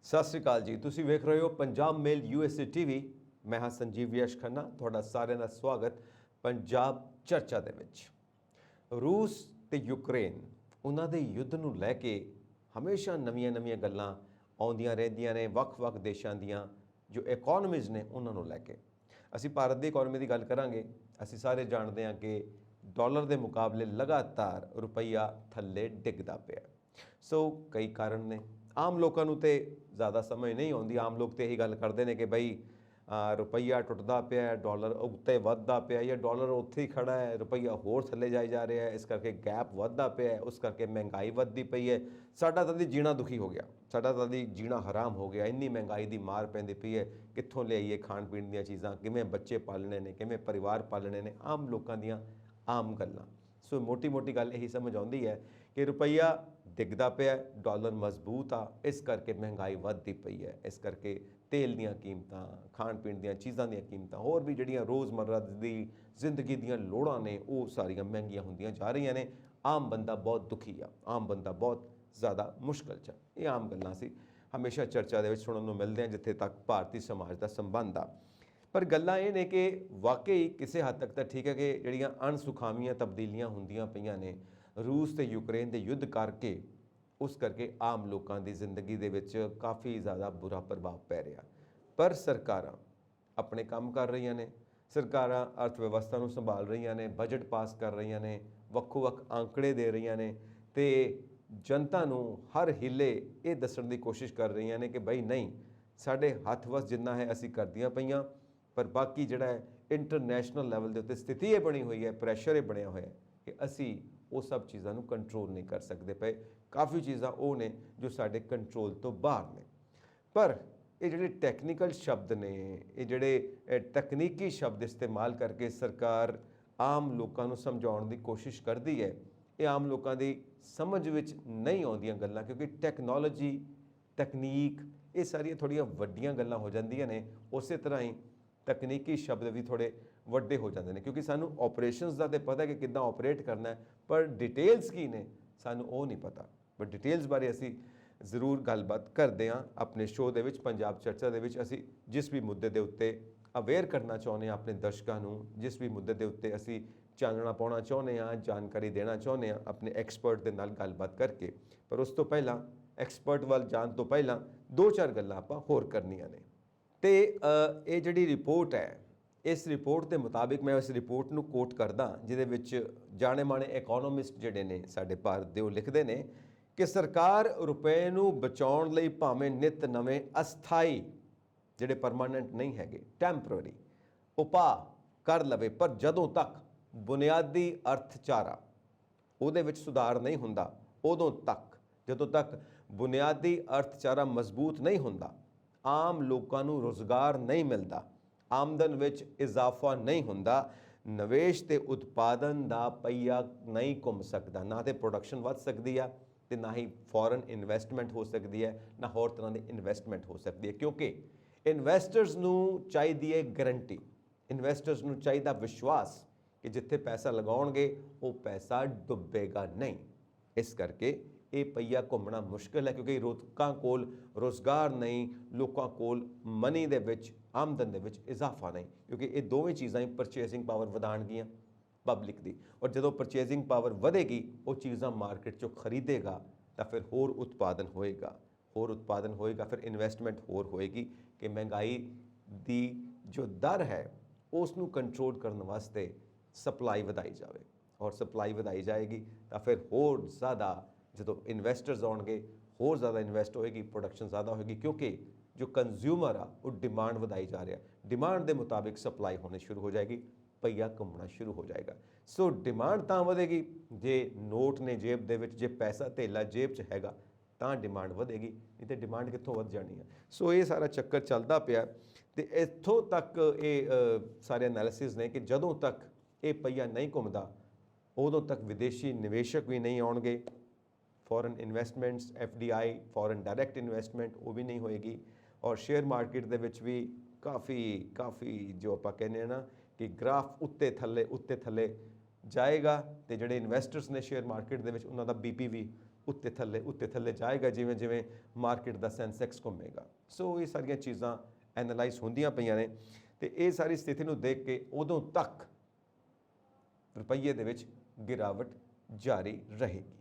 ਸਤਿ ਸ਼੍ਰੀ ਅਕਾਲ ਜੀ। ਤੁਸੀਂ ਵੇਖ ਰਹੇ ਹੋ ਪੰਜਾਬ ਮੇਲ USA TV। ਮੈਂ ਹਾਂ ਸੰਜੀਵ ਯਸ਼ ਖੰਨਾ। ਤੁਹਾਡਾ ਸਾਰਿਆਂ ਦਾ ਸਵਾਗਤ ਪੰਜਾਬ ਚਰਚਾ ਦੇ ਵਿੱਚ। ਰੂਸ ਤੇ ਯੂਕਰੇਨ ਉਹਨਾਂ ਦੇ ਯੁੱਧ ਨੂੰ ਲੈ ਕੇ ਹਮੇਸ਼ਾ ਨਵੀਆਂ ਗੱਲਾਂ ਆਉਂਦੀਆਂ ਰਹਿੰਦੀਆਂ ਨੇ, ਵੱਖ-ਵੱਖ ਦੇਸ਼ਾਂ ਦੀਆਂ ਜੋ ਇਕਨੋਮੀਜ਼ ਨੇ ਉਹਨਾਂ ਨੂੰ ਲੈ ਕੇ। ਅਸੀਂ ਭਾਰਤ ਦੀ ਇਕਨੋਮੀ ਦੀ ਗੱਲ ਕਰਾਂਗੇ। ਅਸੀਂ ਸਾਰੇ ਜਾਣਦੇ ਹਾਂ ਕਿ ਡਾਲਰ ਦੇ ਮੁਕਾਬਲੇ ਲਗਾਤਾਰ ਰੁਪਈਆ ਥੱਲੇ ਡਿੱਗਦਾ ਪਿਆ। ਸੋ ਕਈ ਕਾਰਨ ਨੇ। ਆਮ ਲੋਕਾਂ ਨੂੰ ਤੇ ਜ਼ਿਆਦਾ ਸਮਝ ਨਹੀਂ ਆਉਂਦੀ। ਆਮ ਲੋਕ ਤੇ ਇਹੀ ਗੱਲ ਕਰਦੇ ਨੇ ਕਿ ਬਈ ਰੁਪਈਆ ਟੁੱਟਦਾ ਪਿਆ, ਡਾਲਰ ਉੱਤੇ ਵੱਧਦਾ ਪਿਆ, ਜਾਂ ਡਾਲਰ ਉੱਥੇ ਹੀ ਖੜਾ ਹੈ, ਰੁਪਈਆ ਹੋਰ ਥੱਲੇ ਜਾਈ ਜਾ ਰਿਹਾ ਹੈ, ਇਸ ਕਰਕੇ ਗੈਪ ਵੱਧਦਾ ਪਿਆ, ਉਸ ਕਰਕੇ ਮਹਿੰਗਾਈ ਵੱਧਦੀ ਪਈ ਹੈ। ਸਾਡਾ ਤਾਂ ਜੀਣਾ ਦੁਖੀ ਹੋ ਗਿਆ, ਸਾਡਾ ਤਾਂ ਜੀਣਾ ਹਰਾਮ ਹੋ ਗਿਆ। ਇੰਨੀ ਮਹਿੰਗਾਈ ਦੀ ਮਾਰ ਪੈਂਦੀ ਪਈ ਹੈ। ਕਿੱਥੋਂ ਲਿਆਈਏ ਖਾਣ ਪੀਣ ਦੀਆਂ ਚੀਜ਼ਾਂ, ਕਿਵੇਂ ਬੱਚੇ ਪਾਲਣੇ ਨੇ, ਕਿਵੇਂ ਪਰਿਵਾਰ ਪਾਲਣੇ ਨੇ, ਆਮ ਲੋਕਾਂ ਦੀਆਂ ਆਮ ਗੱਲਾਂ। ਸੋ ਮੋਟੀ ਗੱਲ ਇਹੀ ਸਮਝ ਆਉਂਦੀ ਹੈ ਕਿ ਰੁਪਈਆ ਡਿੱਗਦਾ ਪਿਆ, ਡਾਲਰ ਮਜ਼ਬੂਤ ਆ, ਇਸ ਕਰਕੇ ਮਹਿੰਗਾਈ ਵੱਧਦੀ ਪਈ ਹੈ। ਇਸ ਕਰਕੇ ਤੇਲ ਦੀਆਂ ਕੀਮਤਾਂ, ਖਾਣ ਪੀਣ ਦੀਆਂ ਚੀਜ਼ਾਂ ਦੀਆਂ ਕੀਮਤਾਂ, ਹੋਰ ਵੀ ਜਿਹੜੀਆਂ ਰੋਜ਼ਮर्रा ਦੀ ਜ਼ਿੰਦਗੀ ਦੀਆਂ ਲੋੜਾਂ ਨੇ, ਉਹ ਸਾਰੀਆਂ ਮਹਿੰਗੀਆਂ ਹੁੰਦੀਆਂ ਜਾ ਰਹੀਆਂ ਨੇ। ਆਮ ਬੰਦਾ ਬਹੁਤ ਦੁਖੀ ਆ, ਆਮ ਬੰਦਾ ਬਹੁਤ ਜ਼ਿਆਦਾ ਮੁਸ਼ਕਲ 'ਚ। ਇਹ ਆਮ ਗੱਲਾਂ ਸੀ ਹਮੇਸ਼ਾ ਚਰਚਾ ਦੇ ਵਿੱਚ ਸੁਣਨ ਨੂੰ ਮਿਲਦੇ ਆ ਜਿੱਥੇ ਤੱਕ ਭਾਰਤੀ ਸਮਾਜ ਦਾ ਸੰਬੰਧ ਆ। ਪਰ ਗੱਲਾਂ ਇਹ ਨੇ ਕਿ ਵਾਕਈ ਕਿਸੇ ਹੱਦ ਤੱਕ ਤਾਂ ਠੀਕ ਹੈ ਕਿ ਜਿਹੜੀਆਂ ਅਣਸੁਖਾਵੀਆਂ ਤਬਦੀਲੀਆਂ ਹੁੰਦੀਆਂ ਪਈਆਂ ਨੇ ਰੂਸ ਤੇ ਯੂਕਰੇਨ ਦੇ ਯੁੱਧ ਕਰਕੇ, ਉਸ ਕਰਕੇ ਆਮ ਲੋਕਾਂ ਦੀ ਜ਼ਿੰਦਗੀ ਦੇ ਵਿੱਚ ਕਾਫੀ ਜ਼ਿਆਦਾ ਬੁਰਾ ਪ੍ਰਭਾਵ ਪੈ ਰਿਹਾ। ਪਰ ਸਰਕਾਰਾਂ ਆਪਣੇ ਕੰਮ ਕਰ ਰਹੀਆਂ ਨੇ, ਸਰਕਾਰਾਂ ਅਰਥ ਵਿਵਸਥਾ ਨੂੰ ਸੰਭਾਲ ਰਹੀਆਂ ਨੇ, ਬਜਟ ਪਾਸ ਕਰ ਰਹੀਆਂ ਨੇ, ਵੱਖੋ-ਵੱਖ ਅੰਕੜੇ ਦੇ ਰਹੀਆਂ ਨੇ ਤੇ ਜਨਤਾ ਨੂੰ ਹਰ ਹਿੱਲੇ ਇਹ ਦੱਸਣ ਦੀ ਕੋਸ਼ਿਸ਼ ਕਰ ਰਹੀਆਂ ਨੇ ਕਿ ਬਈ ਨਹੀਂ, ਸਾਡੇ ਹੱਥ ਵੱਸ ਜਿੰਨਾ ਹੈ ਅਸੀਂ ਕਰਦੀਆਂ ਪਈਆਂ। ਪਰ ਬਾਕੀ ਜਿਹੜਾ ਹੈ ਇੰਟਰਨੈਸ਼ਨਲ ਲੈਵਲ ਦੇ ਉੱਤੇ ਸਥਿਤੀ ਇਹ ਬਣੀ ਹੋਈ ਹੈ, ਪ੍ਰੈਸ਼ਰ ਇਹ ਬਣਿਆ ਹੋਇਆ ਕਿ ਅਸੀਂ ਉਹ ਸਭ ਚੀਜ਼ਾਂ ਨੂੰ ਕੰਟਰੋਲ ਨਹੀਂ ਕਰ ਸਕਦੇ ਪਏ। ਕਾਫੀ ਚੀਜ਼ਾਂ ਉਹ ਨੇ ਜੋ ਸਾਡੇ ਕੰਟਰੋਲ ਤੋਂ ਬਾਹਰ ਨੇ। ਪਰ ਇਹ ਜਿਹੜੇ ਟੈਕਨੀਕਲ ਸ਼ਬਦ ਨੇ, ਇਹ ਜਿਹੜੇ ਤਕਨੀਕੀ ਸ਼ਬਦ ਇਸਤੇਮਾਲ ਕਰਕੇ ਸਰਕਾਰ ਆਮ ਲੋਕਾਂ ਨੂੰ ਸਮਝਾਉਣ ਦੀ ਕੋਸ਼ਿਸ਼ ਕਰਦੀ ਹੈ, ਇਹ ਆਮ ਲੋਕਾਂ ਦੀ ਸਮਝ ਵਿੱਚ ਨਹੀਂ ਆਉਂਦੀਆਂ ਗੱਲਾਂ, ਕਿਉਂਕਿ ਟੈਕਨੋਲੋਜੀ, ਤਕਨੀਕ, ਇਹ ਸਾਰੀਆਂ ਥੋੜ੍ਹੀਆਂ ਵੱਡੀਆਂ ਗੱਲਾਂ ਹੋ ਜਾਂਦੀਆਂ ਨੇ। ਉਸੇ ਤਰ੍ਹਾਂ ਹੀ ਤਕਨੀਕੀ ਸ਼ਬਦ ਵੀ ਥੋੜ੍ਹੇ ਵੱਡੇ ਹੋ ਜਾਂਦੇ ਨੇ, ਕਿਉਂਕਿ ਸਾਨੂੰ ਆਪਰੇਸ਼ਨਸ ਦਾ ਤਾਂ ਪਤਾ ਕਿ ਕਿੱਦਾਂ ਆਪਰੇਟ ਕਰਨਾ ਹੈ, ਪਰ ਡਿਟੇਲਸ ਕੀ ਨੇ ਸਾਨੂੰ ਉਹ ਨਹੀਂ ਪਤਾ। ਪਰ ਡਿਟੇਲਸ ਬਾਰੇ ਅਸੀਂ ਜ਼ਰੂਰ ਗੱਲਬਾਤ ਕਰਦੇ ਹਾਂ ਆਪਣੇ ਸ਼ੋਅ ਦੇ ਵਿੱਚ, ਪੰਜਾਬ ਚਰਚਾ ਦੇ ਵਿੱਚ। ਅਸੀਂ ਜਿਸ ਵੀ ਮੁੱਦੇ ਦੇ ਉੱਤੇ ਅਵੇਅਰ ਕਰਨਾ ਚਾਹੁੰਦੇ ਹਾਂ ਆਪਣੇ ਦਰਸ਼ਕਾਂ ਨੂੰ, ਜਿਸ ਵੀ ਮੁੱਦੇ ਦੇ ਉੱਤੇ ਅਸੀਂ ਚਾਨਣਾ ਪਾਉਣਾ ਚਾਹੁੰਦੇ ਹਾਂ, ਜਾਣਕਾਰੀ ਦੇਣਾ ਚਾਹੁੰਦੇ ਹਾਂ, ਆਪਣੇ ਐਕਸਪਰਟ ਦੇ ਨਾਲ ਗੱਲਬਾਤ ਕਰਕੇ। ਪਰ ਉਸ ਤੋਂ ਪਹਿਲਾਂ, ਐਕਸਪਰਟ ਵੱਲ ਜਾਣ ਤੋਂ ਪਹਿਲਾਂ 2-4 ਗੱਲਾਂ ਆਪਾਂ ਹੋਰ ਕਰਨੀਆਂ ਨੇ। ਤੇ ਇਹ ਜਿਹੜੀ ਰਿਪੋਰਟ ਹੈ, ਇਸ ਰਿਪੋਰਟ ਦੇ ਮੁਤਾਬਿਕ, ਮੈਂ ਇਸ ਰਿਪੋਰਟ ਨੂੰ ਕੋਟ ਕਰਦਾ, ਜਿਹਦੇ ਵਿੱਚ ਜਾਣੇ ਮਾਣੇ ਇਕਨੋਮਿਸਟ ਜਿਹੜੇ ਨੇ ਸਾਡੇ ਭਾਰਤ ਦੇ, ਉਹ ਲਿਖਦੇ ਨੇ ਕਿ ਸਰਕਾਰ ਰੁਪਏ ਨੂੰ ਬਚਾਉਣ ਲਈ ਭਾਵੇਂ ਨਿਤ ਨਵੇਂ ਅਸਥਾਈ, ਜਿਹੜੇ ਪਰਮਾਨੈਂਟ ਨਹੀਂ ਹੈਗੇ, ਟੈਂਪਰਰੀ ਉਪਾਅ ਕਰ ਲਵੇ, ਪਰ ਜਦੋਂ ਤੱਕ ਬੁਨਿਆਦੀ ਅਰਥਚਾਰਾ ਉਹਦੇ ਵਿੱਚ ਸੁਧਾਰ ਨਹੀਂ ਹੁੰਦਾ, ਉਦੋਂ ਤੱਕ, ਜਦੋਂ ਤੱਕ ਬੁਨਿਆਦੀ ਅਰਥਚਾਰਾ ਮਜ਼ਬੂਤ ਨਹੀਂ ਹੁੰਦਾ, ਆਮ ਲੋਕਾਂ ਨੂੰ ਰੁਜ਼ਗਾਰ ਨਹੀਂ ਮਿਲਦਾ, ਆਮਦਨ ਵਿੱਚ ਇਜ਼ਾਫਾ ਨਹੀਂ ਹੁੰਦਾ, ਨਿਵੇਸ਼ ਤੇ ਉਤਪਾਦਨ ਦਾ ਪਹੀਆ ਨਹੀਂ ਘੁੰਮ ਸਕਦਾ। ਨਾ ਤੇ ਪ੍ਰੋਡਕਸ਼ਨ ਵੱਧ ਸਕਦੀ ਆ, ਤੇ ਨਾ ਹੀ ਫੋਰਨ ਇਨਵੈਸਟਮੈਂਟ ਹੋ ਸਕਦੀ ਹੈ, ਨਾ ਹੋਰ ਤਰ੍ਹਾਂ ਦੀ ਇਨਵੈਸਟਮੈਂਟ ਹੋ ਸਕਦੀ ਹੈ। ਕਿਉਂਕਿ ਇਨਵੈਸਟਰਸ ਨੂੰ ਚਾਹੀਦੀ ਹੈ ਗਰੰਟੀ, ਇਨਵੈਸਟਰਸ ਨੂੰ ਚਾਹੀਦਾ ਵਿਸ਼ਵਾਸ ਕਿ ਜਿੱਥੇ ਪੈਸਾ ਲਗਾਉਣਗੇ ਉਹ ਪੈਸਾ ਡੁੱਬੇਗਾ ਨਹੀਂ। ਇਸ ਕਰਕੇ ਇਹ ਪਹੀਆ ਘੁੰਮਣਾ ਮੁਸ਼ਕਿਲ ਹੈ, ਕਿਉਂਕਿ ਲੋਕਾਂ ਕੋਲ ਰੁਜ਼ਗਾਰ ਨਹੀਂ, ਲੋਕਾਂ ਕੋਲ ਮਨੀ ਦੇ ਵਿੱਚ, ਆਮਦਨ ਦੇ ਵਿੱਚ ਇਜ਼ਾਫਾ ਨਹੀਂ, ਕਿਉਂਕਿ ਇਹ ਦੋਵੇਂ ਚੀਜ਼ਾਂ ਹੀ ਪਰਚੇਸਿੰਗ ਪਾਵਰ ਵਧਾਉਣਗੀਆਂ ਪਬਲਿਕ ਦੀ। ਔਰ ਜਦੋਂ ਪਰਚੇਸਿੰਗ ਪਾਵਰ ਵਧੇਗੀ, ਉਹ ਚੀਜ਼ਾਂ ਮਾਰਕੀਟ 'ਚੋਂ ਖਰੀਦੇਗਾ ਤਾਂ ਫਿਰ ਹੋਰ ਉਤਪਾਦਨ ਹੋਏਗਾ, ਹੋਰ ਉਤਪਾਦਨ ਹੋਏਗਾ, ਫਿਰ ਇਨਵੈਸਟਮੈਂਟ ਹੋਰ ਹੋਏਗੀ ਕਿ ਮਹਿੰਗਾਈ ਦੀ ਜੋ ਦਰ ਹੈ ਉਸ ਨੂੰ ਕੰਟਰੋਲ ਕਰਨ ਵਾਸਤੇ ਸਪਲਾਈ ਵਧਾਈ ਜਾਵੇ। ਔਰ ਸਪਲਾਈ ਵਧਾਈ ਜਾਏਗੀ ਤਾਂ ਫਿਰ ਹੋਰ ਜ਼ਿਆਦਾ, ਜਦੋਂ ਇਨਵੈਸਟਰਸ ਆਉਣਗੇ, ਹੋਰ ਜ਼ਿਆਦਾ ਇਨਵੈਸਟ ਹੋਏਗੀ, ਪ੍ਰੋਡਕਸ਼ਨ ਜ਼ਿਆਦਾ ਹੋਏਗੀ, ਕਿਉਂਕਿ ਜੋ ਕੰਜ਼ਿਊਮਰ ਆ ਉਹ ਡਿਮਾਂਡ ਵਧਾਈ ਜਾ ਰਿਹਾ, ਡਿਮਾਂਡ ਦੇ ਮੁਤਾਬਿਕ ਸਪਲਾਈ ਹੋਣੀ ਸ਼ੁਰੂ ਹੋ ਜਾਏਗੀ, ਪਹੀਆ ਘੁੰਮਣਾ ਸ਼ੁਰੂ ਹੋ ਜਾਏਗਾ। ਸੋ ਡਿਮਾਂਡ ਤਾਂ ਵਧੇਗੀ ਜੇ ਨੋਟ ਨੇ ਜੇਬ ਦੇ ਵਿੱਚ, ਜੇ ਪੈਸਾ ਧੇਲਾ ਜੇਬ 'ਚ ਹੈਗਾ ਤਾਂ ਡਿਮਾਂਡ ਵਧੇਗੀ, ਨਹੀਂ ਤਾਂ ਡਿਮਾਂਡ ਕਿੱਥੋਂ ਵੱਧ ਜਾਣੀ ਹੈ। ਸੋ ਇਹ ਸਾਰਾ ਚੱਕਰ ਚੱਲਦਾ ਪਿਆ ਤੇ ਇੱਥੋਂ ਤੱਕ ਇਹ ਸਾਰੇ ਐਨਾਲਿਸਿਸ ਨੇ ਕਿ ਜਦੋਂ ਤੱਕ ਇਹ ਪਹੀਆ ਨਹੀਂ ਘੁੰਮਦਾ, ਉਦੋਂ ਤੱਕ ਵਿਦੇਸ਼ੀ ਨਿਵੇਸ਼ਕ ਵੀ ਨਹੀਂ ਆਉਣਗੇ, foreign investments, FDI, foreign direct investment, ਉਹ ਵੀ ਨਹੀਂ ਹੋਏਗੀ। ਔਰ ਸ਼ੇਅਰ ਮਾਰਕੀਟ ਦੇ ਵਿੱਚ ਵੀ ਕਾਫੀ ਜੋ ਆਪਾਂ ਕਹਿੰਦੇ ਹਾਂ ਨਾ ਕਿ ਗ੍ਰਾਫ ਉੱਤੇ ਥੱਲੇ ਜਾਏਗਾ, ਤੇ ਜਿਹੜੇ ਇਨਵੈਸਟਰਸ ਨੇ ਸ਼ੇਅਰ ਮਾਰਕੀਟ ਦੇ ਵਿੱਚ, ਉਹਨਾਂ ਦਾ BP ਵੀ ਉੱਤੇ ਥੱਲੇ ਜਾਏਗਾ ਜਿਵੇਂ ਜਿਵੇਂ ਮਾਰਕੀਟ ਦਾ ਸੈਂਸੈਕਸ ਘੁੰਮੇਗਾ। ਸੋ ਇਹ ਸਾਰੀਆਂ ਚੀਜ਼ਾਂ ਐਨਾਲਾਈਜ਼ ਹੁੰਦੀਆਂ ਪਈਆਂ ਨੇ ਤੇ ਇਹ ਸਾਰੀ ਸਥਿਤੀ ਨੂੰ ਦੇਖ ਕੇ ਉਦੋਂ ਤੱਕ ਰੁਪਈਏ ਦੇ ਵਿੱਚ ਗਿਰਾਵਟ ਜਾਰੀ ਰਹੇਗੀ।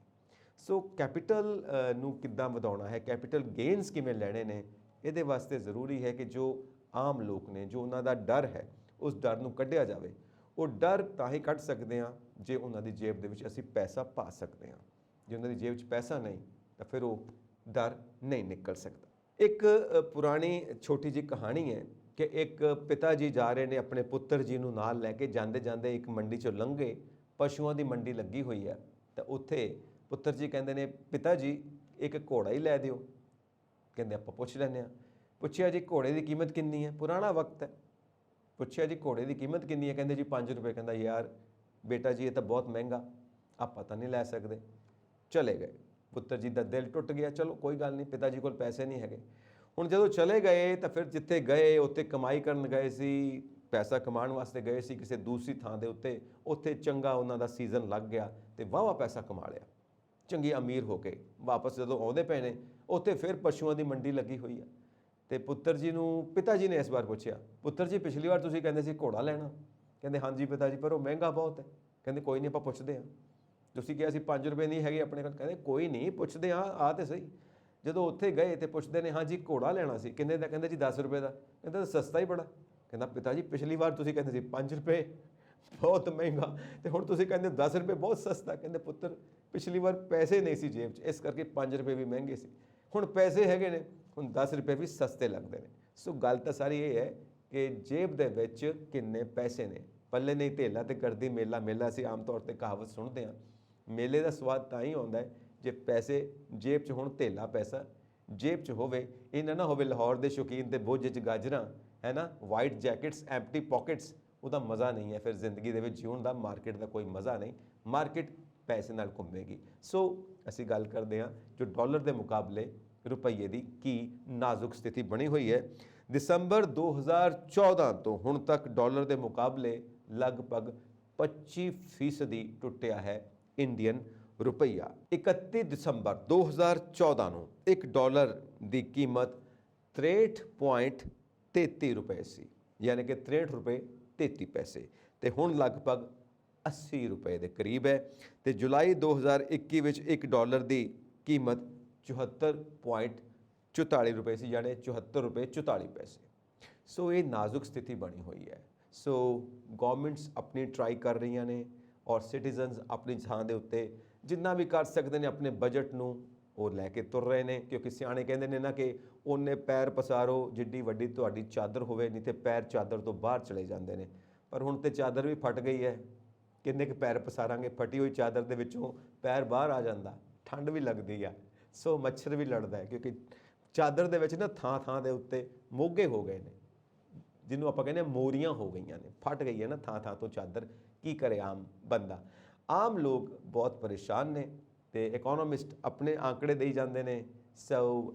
ਸੋ ਕੈਪੀਟਲ ਨੂੰ ਕਿੱਦਾਂ ਵਧਾਉਣਾ ਹੈ, ਕੈਪੀਟਲ ਗੇਨਸ ਕਿਵੇਂ ਲੈਣੇ ਨੇ, ਇਹਦੇ ਵਾਸਤੇ ਜ਼ਰੂਰੀ ਹੈ ਕਿ ਜੋ ਆਮ ਲੋਕ ਨੇ, ਜੋ ਉਹਨਾਂ ਦਾ ਡਰ ਹੈ, ਉਸ ਡਰ ਨੂੰ ਕੱਢਿਆ ਜਾਵੇ। ਉਹ ਡਰ ਤਾਂ ਹੀ ਕੱਢ ਸਕਦੇ ਹਾਂ ਜੇ ਉਹਨਾਂ ਦੀ ਜੇਬ ਦੇ ਵਿੱਚ ਅਸੀਂ ਪੈਸਾ ਪਾ ਸਕਦੇ ਹਾਂ। ਜੇ ਉਹਨਾਂ ਦੀ ਜੇਬ 'ਚ ਪੈਸਾ ਨਹੀਂ ਤਾਂ ਫਿਰ ਉਹ ਡਰ ਨਹੀਂ ਨਿਕਲ ਸਕਦਾ। ਇੱਕ ਪੁਰਾਣੀ ਛੋਟੀ ਜਿਹੀ ਕਹਾਣੀ ਹੈ ਕਿ ਇੱਕ ਪਿਤਾ ਜੀ ਜਾ ਰਹੇ ਨੇ ਆਪਣੇ ਪੁੱਤਰ ਜੀ ਨੂੰ ਨਾਲ ਲੈ ਕੇ, ਜਾਂਦੇ ਜਾਂਦੇ ਇੱਕ ਮੰਡੀ 'ਚੋਂ ਲੰਘੇ, ਪਸ਼ੂਆਂ ਦੀ ਮੰਡੀ ਲੱਗੀ ਹੋਈ ਹੈ ਤਾਂ ਉੱਥੇ ਪੁੱਤਰ ਜੀ ਕਹਿੰਦੇ ਨੇ, ਪਿਤਾ ਜੀ ਇੱਕ ਘੋੜਾ ਹੀ ਲੈ ਦਿਓ। ਕਹਿੰਦੇ ਆਪਾਂ ਪੁੱਛ ਲੈਂਦੇ ਹਾਂ। ਪੁੱਛਿਆ ਜੀ ਘੋੜੇ ਦੀ ਕੀਮਤ ਕਿੰਨੀ ਹੈ? ਪੁਰਾਣਾ ਵਕਤ ਹੈ। ਪੁੱਛਿਆ ਜੀ ਘੋੜੇ ਦੀ ਕੀਮਤ ਕਿੰਨੀ ਹੈ? ਕਹਿੰਦੇ ਜੀ 5 ਰੁਪਏ। ਕਹਿੰਦਾ ਯਾਰ ਬੇਟਾ ਜੀ ਇਹ ਤਾਂ ਬਹੁਤ ਮਹਿੰਗਾ, ਆਪਾਂ ਤਾਂ ਨਹੀਂ ਲੈ ਸਕਦੇ। ਚਲੇ ਗਏ। ਪੁੱਤਰ ਜੀ ਦਾ ਦਿਲ ਟੁੱਟ ਗਿਆ। ਚਲੋ ਕੋਈ ਗੱਲ ਨਹੀਂ, ਪਿਤਾ ਜੀ ਕੋਲ ਪੈਸੇ ਨਹੀਂ ਹੈਗੇ। ਹੁਣ ਜਦੋਂ ਚਲੇ ਗਏ ਤਾਂ ਫਿਰ ਜਿੱਥੇ ਗਏ ਉੱਥੇ ਕਮਾਈ ਕਰਨ ਗਏ ਸੀ, ਪੈਸਾ ਕਮਾਉਣ ਵਾਸਤੇ ਗਏ ਸੀ ਕਿਸੇ ਦੂਸਰੀ ਥਾਂ ਦੇ ਉੱਤੇ, ਉੱਥੇ ਚੰਗਾ ਉਹਨਾਂ ਦਾ ਸੀਜ਼ਨ ਲੱਗ ਗਿਆ ਤੇ ਵਾਹਵਾ ਪੈਸਾ ਕਮਾ ਲਿਆ, ਚੰਗੇ ਅਮੀਰ ਹੋ ਕੇ ਵਾਪਸ ਜਦੋਂ ਆਉਂਦੇ ਪਏ ਨੇ ਉੱਥੇ ਫਿਰ ਪਸ਼ੂਆਂ ਦੀ ਮੰਡੀ ਲੱਗੀ ਹੋਈ ਆ। ਤੇ ਪੁੱਤਰ ਜੀ ਨੂੰ ਪਿਤਾ ਜੀ ਨੇ ਇਸ ਵਾਰ ਪੁੱਛਿਆ, ਪੁੱਤਰ ਜੀ ਪਿਛਲੀ ਵਾਰ ਤੁਸੀਂ ਕਹਿੰਦੇ ਸੀ ਘੋੜਾ ਲੈਣਾ? ਕਹਿੰਦੇ ਹਾਂਜੀ ਪਿਤਾ ਜੀ, ਪਰ ਉਹ ਮਹਿੰਗਾ ਬਹੁਤ ਹੈ। ਕਹਿੰਦੇ ਕੋਈ ਨਹੀਂ, ਆਪਾਂ ਪੁੱਛਦੇ ਹਾਂ। ਤੁਸੀਂ ਕਿਹਾ ਸੀ 5 ਰੁਪਏ ਨਹੀਂ ਹੈਗੇ ਆਪਣੇ ਕੋਲ? ਕਹਿੰਦੇ ਕੋਈ ਨਹੀਂ, ਪੁੱਛਦੇ ਹਾਂ, ਆ ਤੇ ਸਹੀ। ਜਦੋਂ ਉੱਥੇ ਗਏ ਤੇ ਪੁੱਛਦੇ ਨੇ, ਹਾਂਜੀ ਘੋੜਾ ਲੈਣਾ ਸੀ, ਕਿੰਨੇ ਦਾ? ਕਹਿੰਦੇ ਜੀ 10 ਰੁਪਏ ਦਾ। ਕਹਿੰਦਾ ਸਸਤਾ ਹੀ ਬੜਾ। ਕਹਿੰਦਾ ਪਿਤਾ ਜੀ ਪਿਛਲੀ ਵਾਰ ਤੁਸੀਂ ਕਹਿੰਦੇ ਸੀ 5 ਰੁਪਏ ਬਹੁਤ ਮਹਿੰਗਾ, ਤੇ ਹੁਣ ਤੁਸੀਂ ਕਹਿੰਦੇ 10 ਰੁਪਏ ਬਹੁਤ ਸਸਤਾ। ਕਹਿੰਦੇ ਪੁੱਤਰ ਪਿਛਲੀ ਵਾਰ ਪੈਸੇ ਨਹੀਂ ਸੀ ਜੇਬ 'ਚ, ਇਸ ਕਰਕੇ 5 ਰੁਪਏ ਵੀ ਮਹਿੰਗੇ ਸੀ। ਹੁਣ ਪੈਸੇ ਹੈਗੇ ਨੇ, ਹੁਣ 10 ਰੁਪਏ ਵੀ ਸਸਤੇ ਲੱਗਦੇ ਨੇ। ਸੋ ਗੱਲ ਤਾਂ ਸਾਰੀ ਇਹ ਹੈ ਕਿ ਜੇਬ ਦੇ ਵਿੱਚ ਕਿੰਨੇ ਪੈਸੇ ਨੇ। ਪੱਲੇ ਨਹੀਂ ਧੇਲਾ ਤੇ ਕਰਦੀ ਮੇਲਾ। ਮੇਲਾ ਅਸੀਂ ਆਮ ਤੌਰ 'ਤੇ ਕਹਾਵਤ ਸੁਣਦੇ ਹਾਂ। ਮੇਲੇ ਦਾ ਸਵਾਦ ਤਾਂ ਹੀ ਆਉਂਦਾ ਹੈ ਜੇ ਪੈਸੇ ਜੇਬ 'ਚ ਹੋਣ, ਧੇਲਾ ਪੈਸਾ ਜੇਬ 'ਚ ਹੋਵੇ। ਇਹ ਨਾ ਹੋਵੇ ਲਾਹੌਰ ਦੇ ਸ਼ੌਕੀਨ ਤੇ ਬੁੱਝ 'ਚ ਗਾਜਰਾਂ, ਹੈ ਨਾ, ਵਾਈਟ ਜੈਕਟਸ, ਐਮਪਟੀ ਪੋਕਟਸ, ਉਹਦਾ ਮਜ਼ਾ ਨਹੀਂ ਹੈ ਫਿਰ ਜ਼ਿੰਦਗੀ ਦੇ ਵਿੱਚ ਜਿਉਣ ਦਾ। ਮਾਰਕੀਟ ਦਾ ਕੋਈ ਮਜ਼ਾ ਨਹੀਂ, ਮਾਰਕੀਟ ਪੈਸੇ ਨਾਲ ਘੁੰਮੇਗੀ। ਸੋ ਅਸੀਂ ਗੱਲ ਕਰਦੇ ਹਾਂ ਜੋ ਡਾਲਰ ਦੇ ਮੁਕਾਬਲੇ ਰੁਪਈਏ ਦੀ ਕੀ ਨਾਜ਼ੁਕ ਸਥਿਤੀ ਬਣੀ ਹੋਈ ਹੈ। ਦਸੰਬਰ 2014 ਤੋਂ ਹੁਣ ਤੱਕ ਡਾਲਰ ਦੇ ਮੁਕਾਬਲੇ ਲਗਭਗ 25% ਟੁੱਟਿਆ ਹੈ ਇੰਡੀਅਨ ਰੁਪਈਆ। 31 ਦਸੰਬਰ 2014 ਨੂੰ ਇੱਕ ਡਾਲਰ ਦੀ ਕੀਮਤ 63.33 ਰੁਪਏ ਸੀ, ਯਾਨੀ ਕਿ 63 ਰੁਪਏ 33 ਪੈਸੇ, ਤੇ ਹੁਣ ਲਗਭਗ 80 ਰੁਪਏ ਦੇ ਕਰੀਬ ਹੈ। ਤੇ ਜੁਲਾਈ 2021 ਵਿੱਚ ਇੱਕ ਡਾਲਰ ਦੀ ਕੀਮਤ 74.44 ਰੁਪਏ ਸੀ, ਯਾਨੀ 74 ਰੁਪਏ 44 ਪੈਸੇ। ਸੋ ਇਹ ਨਾਜ਼ੁਕ ਸਥਿਤੀ ਬਣੀ ਹੋਈ ਹੈ। ਸੋ ਗਵਰਨਮੈਂਟਸ ਆਪਣੀ ਟਰਾਈ ਕਰ ਰਹੀਆਂ ਨੇ ਔਰ ਸਿਟੀਜ਼ਨਸ ਆਪਣੀ ਥਾਂ ਦੇ ਉੱਤੇ ਜਿੰਨਾ ਵੀ ਕਰ ਸਕਦੇ ਨੇ ਆਪਣੇ ਬਜਟ ਨੂੰ ਉਹ ਲੈ ਕੇ ਤੁਰ ਰਹੇ ਨੇ, ਕਿਉਂਕਿ ਸਿਆਣੇ ਕਹਿੰਦੇ ਨੇ ਨਾ ਕਿ ਉਹਨੇ ਪੈਰ ਪਸਾਰੋ ਜਿੱਡੀ ਵੱਡੀ ਤੁਹਾਡੀ ਚਾਦਰ ਹੋਵੇ, ਨਹੀਂ ਤੇ ਪੈਰ ਚਾਦਰ ਤੋਂ ਬਾਹਰ ਚਲੇ ਜਾਂਦੇ ਨੇ। ਪਰ ਹੁਣ ਤੇ ਚਾਦਰ ਵੀ ਫਟ ਗਈ ਹੈ, ਕਿੰਨੇ ਕੁ ਪੈਰ ਪਸਾਰਾਂਗੇ? ਫਟੀ ਹੋਈ ਚਾਦਰ ਦੇ ਵਿੱਚੋਂ ਪੈਰ ਬਾਹਰ ਆ ਜਾਂਦਾ, ਠੰਡ ਵੀ ਲੱਗਦੀ ਆ, ਸੋ ਮੱਛਰ ਵੀ ਲੜਦਾ ਹੈ, ਕਿਉਂਕਿ ਚਾਦਰ ਦੇ ਵਿੱਚ ਨਾ ਥਾਂ ਥਾਂ ਦੇ ਉੱਤੇ ਮੋਗੇ ਹੋ ਗਏ ਨੇ, ਜਿਹਨੂੰ ਆਪਾਂ ਕਹਿੰਦੇ ਮੋਰੀਆਂ ਹੋ ਗਈਆਂ ਨੇ, ਫਟ ਗਈ ਹੈ ਨਾ ਥਾਂ ਥਾਂ ਤੋਂ ਚਾਦਰ। ਕੀ ਕਰੇ ਆਮ ਬੰਦਾ? ਆਮ ਲੋਕ ਬਹੁਤ ਪਰੇਸ਼ਾਨ ਨੇ ਤੇ ਇਕਨੋਮਿਸਟ ਆਪਣੇ ਆંકੜੇ ਦੇਈ ਜਾਂਦੇ ਨੇ। ਸੋ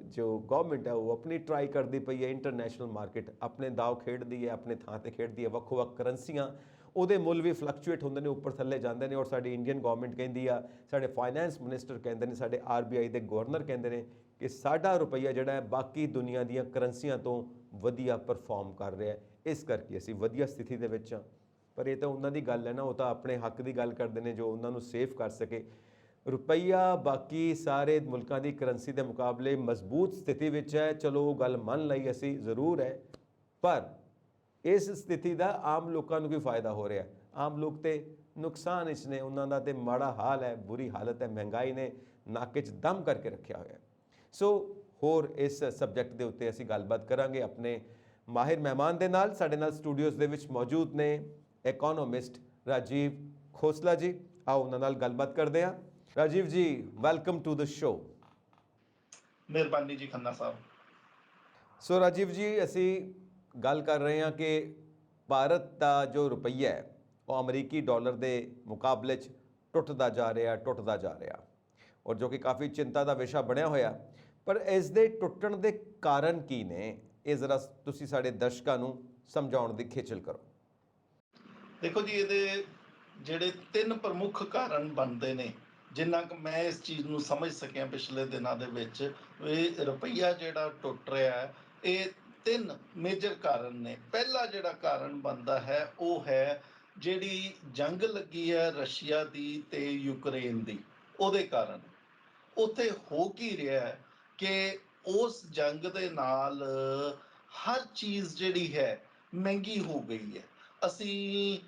ਜੋ ਗਵਰਨਮੈਂਟ ਹੈ ਉਹ ਆਪਣੀ ਟਰਾਈ ਕਰਦੀ ਪਈ ਹੈ, ਇੰਟਰਨੈਸ਼ਨਲ ਮਾਰਕੀਟ ਆਪਣੇ ਦਾਅ ਖੇਡਦੀ ਹੈ, ਆਪਣੇ ਥਾਂ ਤੇ ਖੇਡਦੀ ਹੈ। ਵੱਖੋ ਵੱਖ ਕਰੰਸੀਆਂ, ਉਹਦੇ ਮੁੱਲ ਵੀ ਫਲਕਚੁਏਟ ਹੁੰਦੇ ਨੇ, ਉੱਪਰ ਥੱਲੇ ਜਾਂਦੇ ਨੇ। ਔਰ ਸਾਡੀ ਇੰਡੀਅਨ ਗਵਰਨਮੈਂਟ ਕਹਿੰਦੀ ਆ, ਸਾਡੇ ਫਾਈਨੈਂਸ ਮਿਨਿਸਟਰ ਕਹਿੰਦੇ ਨੇ, ਸਾਡੇ RBI ਦੇ ਗਵਰਨਰ ਕਹਿੰਦੇ ਨੇ ਕਿ ਸਾਡਾ ਰੁਪਈਆ ਜਿਹੜਾ ਹੈ ਬਾਕੀ ਦੁਨੀਆ ਦੀਆਂ ਕਰੰਸੀਆਂ ਤੋਂ ਵਧੀਆ ਪਰਫਾਰਮ ਕਰ ਰਿਹਾ ਹੈ, ਇਸ ਕਰਕੇ ਅਸੀਂ ਵਧੀਆ ਸਥਿਤੀ ਦੇ ਵਿੱਚ ਹਾਂ। ਪਰ ਇਹ ਤਾਂ ਉਹਨਾਂ ਦੀ ਗੱਲ ਹੈ ਨਾ, ਉਹ ਤਾਂ ਆਪਣੇ ਹੱਕ ਦੀ ਗੱਲ ਕਰਦੇ ਨੇ ਜੋ ਉਹਨਾਂ ਨੂੰ ਸੇਫ ਕਰ ਸਕੇ। ਰੁਪਈਆ ਬਾਕੀ ਸਾਰੇ ਮੁਲਕਾਂ ਦੀ ਕਰੰਸੀ ਦੇ ਮੁਕਾਬਲੇ ਮਜ਼ਬੂਤ ਸਥਿਤੀ ਵਿੱਚ ਹੈ। ਚਲੋ ਉਹ ਗੱਲ ਮੰਨ ਲਈ ਅਸੀਂ, ਜ਼ਰੂਰ ਹੈ, ਪਰ ਇਸ ਸਥਿਤੀ ਦਾ ਆਮ ਲੋਕਾਂ ਨੂੰ ਕੀ ਫਾਇਦਾ ਹੋ ਰਿਹਾ? ਆਮ ਲੋਕ ਤੇ ਨੁਕਸਾਨ ਵਿੱਚ ਨੇ, ਉਹਨਾਂ ਦਾ ਤੇ ਮਾੜਾ ਹਾਲ ਹੈ, ਬੁਰੀ ਹਾਲਤ ਹੈ। ਮਹਿੰਗਾਈ ਨੇ ਨੱਕ 'ਚ ਦਮ ਕਰਕੇ ਰੱਖਿਆ ਹੋਇਆ। ਸੋ ਹੋਰ ਇਸ ਸਬਜੈਕਟ ਦੇ ਉੱਤੇ ਅਸੀਂ ਗੱਲਬਾਤ ਕਰਾਂਗੇ ਆਪਣੇ ਮਾਹਿਰ ਮਹਿਮਾਨ ਦੇ ਨਾਲ। ਸਾਡੇ ਨਾਲ ਸਟੂਡੀਓਜ਼ ਦੇ ਵਿੱਚ ਮੌਜੂਦ ਨੇ ਇਕਨੋਮਿਸਟ ਰਾਜੀਵ ਖੋਸਲਾ ਜੀ। ਆਓ ਉਹਨਾਂ ਨਾਲ ਗੱਲਬਾਤ ਕਰਦੇ ਹਾਂ। ਰਾਜੀਵ ਜੀ, ਵੈਲਕਮ ਟੂ ਦ ਸ਼ੋ। ਮਿਹਰਬਾਨੀ ਜੀ ਖੰਨਾ ਸਾਹਿਬ। ਸੋ ਰਾਜੀਵ ਜੀ, ਅਸੀਂ ਗੱਲ ਕਰ ਰਹੇ ਹਾਂ ਕਿ ਭਾਰਤ ਦਾ ਜੋ ਰੁਪਈਆ ਹੈ ਉਹ ਅਮਰੀਕੀ ਡਾਲਰ ਦੇ ਮੁਕਾਬਲੇ 'ਚ ਟੁੱਟਦਾ ਜਾ ਰਿਹਾ, ਔਰ ਜੋ ਕਿ ਕਾਫੀ ਚਿੰਤਾ ਦਾ ਵਿਸ਼ਾ ਬਣਿਆ ਹੋਇਆ। ਪਰ ਇਸ ਦੇ ਟੁੱਟਣ ਦੇ ਕਾਰਨ ਕੀ ਨੇ, ਇਹ ਜ਼ਰਾ ਤੁਸੀਂ ਸਾਡੇ ਦਰਸ਼ਕਾਂ ਨੂੰ ਸਮਝਾਉਣ ਦੀ ਖੇਚਲ ਕਰੋ। ਦੇਖੋ ਜੀ, ਇਹਦੇ ਜਿਹੜੇ 3 ਪ੍ਰਮੁੱਖ ਕਾਰਨ ਬਣਦੇ ਨੇ ਜਿੰਨਾ ਕੁ ਮੈਂ ਇਸ ਚੀਜ਼ ਨੂੰ ਸਮਝ ਸਕਿਆ ਪਿਛਲੇ ਦਿਨਾਂ ਦੇ ਵਿੱਚ, ਇਹ ਰੁਪਈਆ ਜਿਹੜਾ ਟੁੱਟ ਰਿਹਾ ਹੈ, ਇਹ ਤਿੰਨ ਮੇਜਰ ਕਾਰਨ ਨੇ। ਪਹਿਲਾ ਜਿਹੜਾ ਕਾਰਨ ਬਣਦਾ ਹੈ ਉਹ ਹੈ ਜਿਹੜੀ ਜੰਗ ਲੱਗੀ ਹੈ ਰਸ਼ੀਆ ਦੀ ਤੇ ਯੂਕਰੇਨ ਦੀ, ਉਹਦੇ ਕਾਰਨ। ਉੱਥੇ ਹੋ ਕੀ ਰਿਹਾ ਹੈ ਕਿ ਉਸ ਜੰਗ ਦੇ ਨਾਲ ਹਰ ਚੀਜ਼ ਜਿਹੜੀ ਹੈ ਮਹਿੰਗੀ ਹੋ ਗਈ ਹੈ। ਅਸੀਂ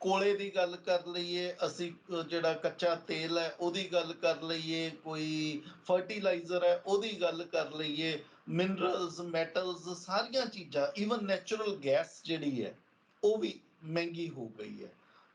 ਕੋਲੇ ਦੀ ਗੱਲ ਕਰ ਲਈਏ, ਅਸੀਂ ਜਿਹੜਾ ਕੱਚਾ ਤੇਲ ਹੈ ਉਹਦੀ ਗੱਲ ਕਰ ਲਈਏ, ਕੋਈ ਫਰਟੀਲਾਈਜ਼ਰ ਹੈ ਉਹਦੀ ਗੱਲ ਕਰ ਲਈਏ, ਮਿਨਰਲਸ, ਮੈਟਲਸ, ਸਾਰੀਆਂ ਚੀਜ਼ਾਂ, ਈਵਨ ਨੈਚੁਰਲ ਗੈਸ ਜਿਹੜੀ ਹੈ ਉਹ ਵੀ ਮਹਿੰਗੀ ਹੋ ਗਈ ਹੈ।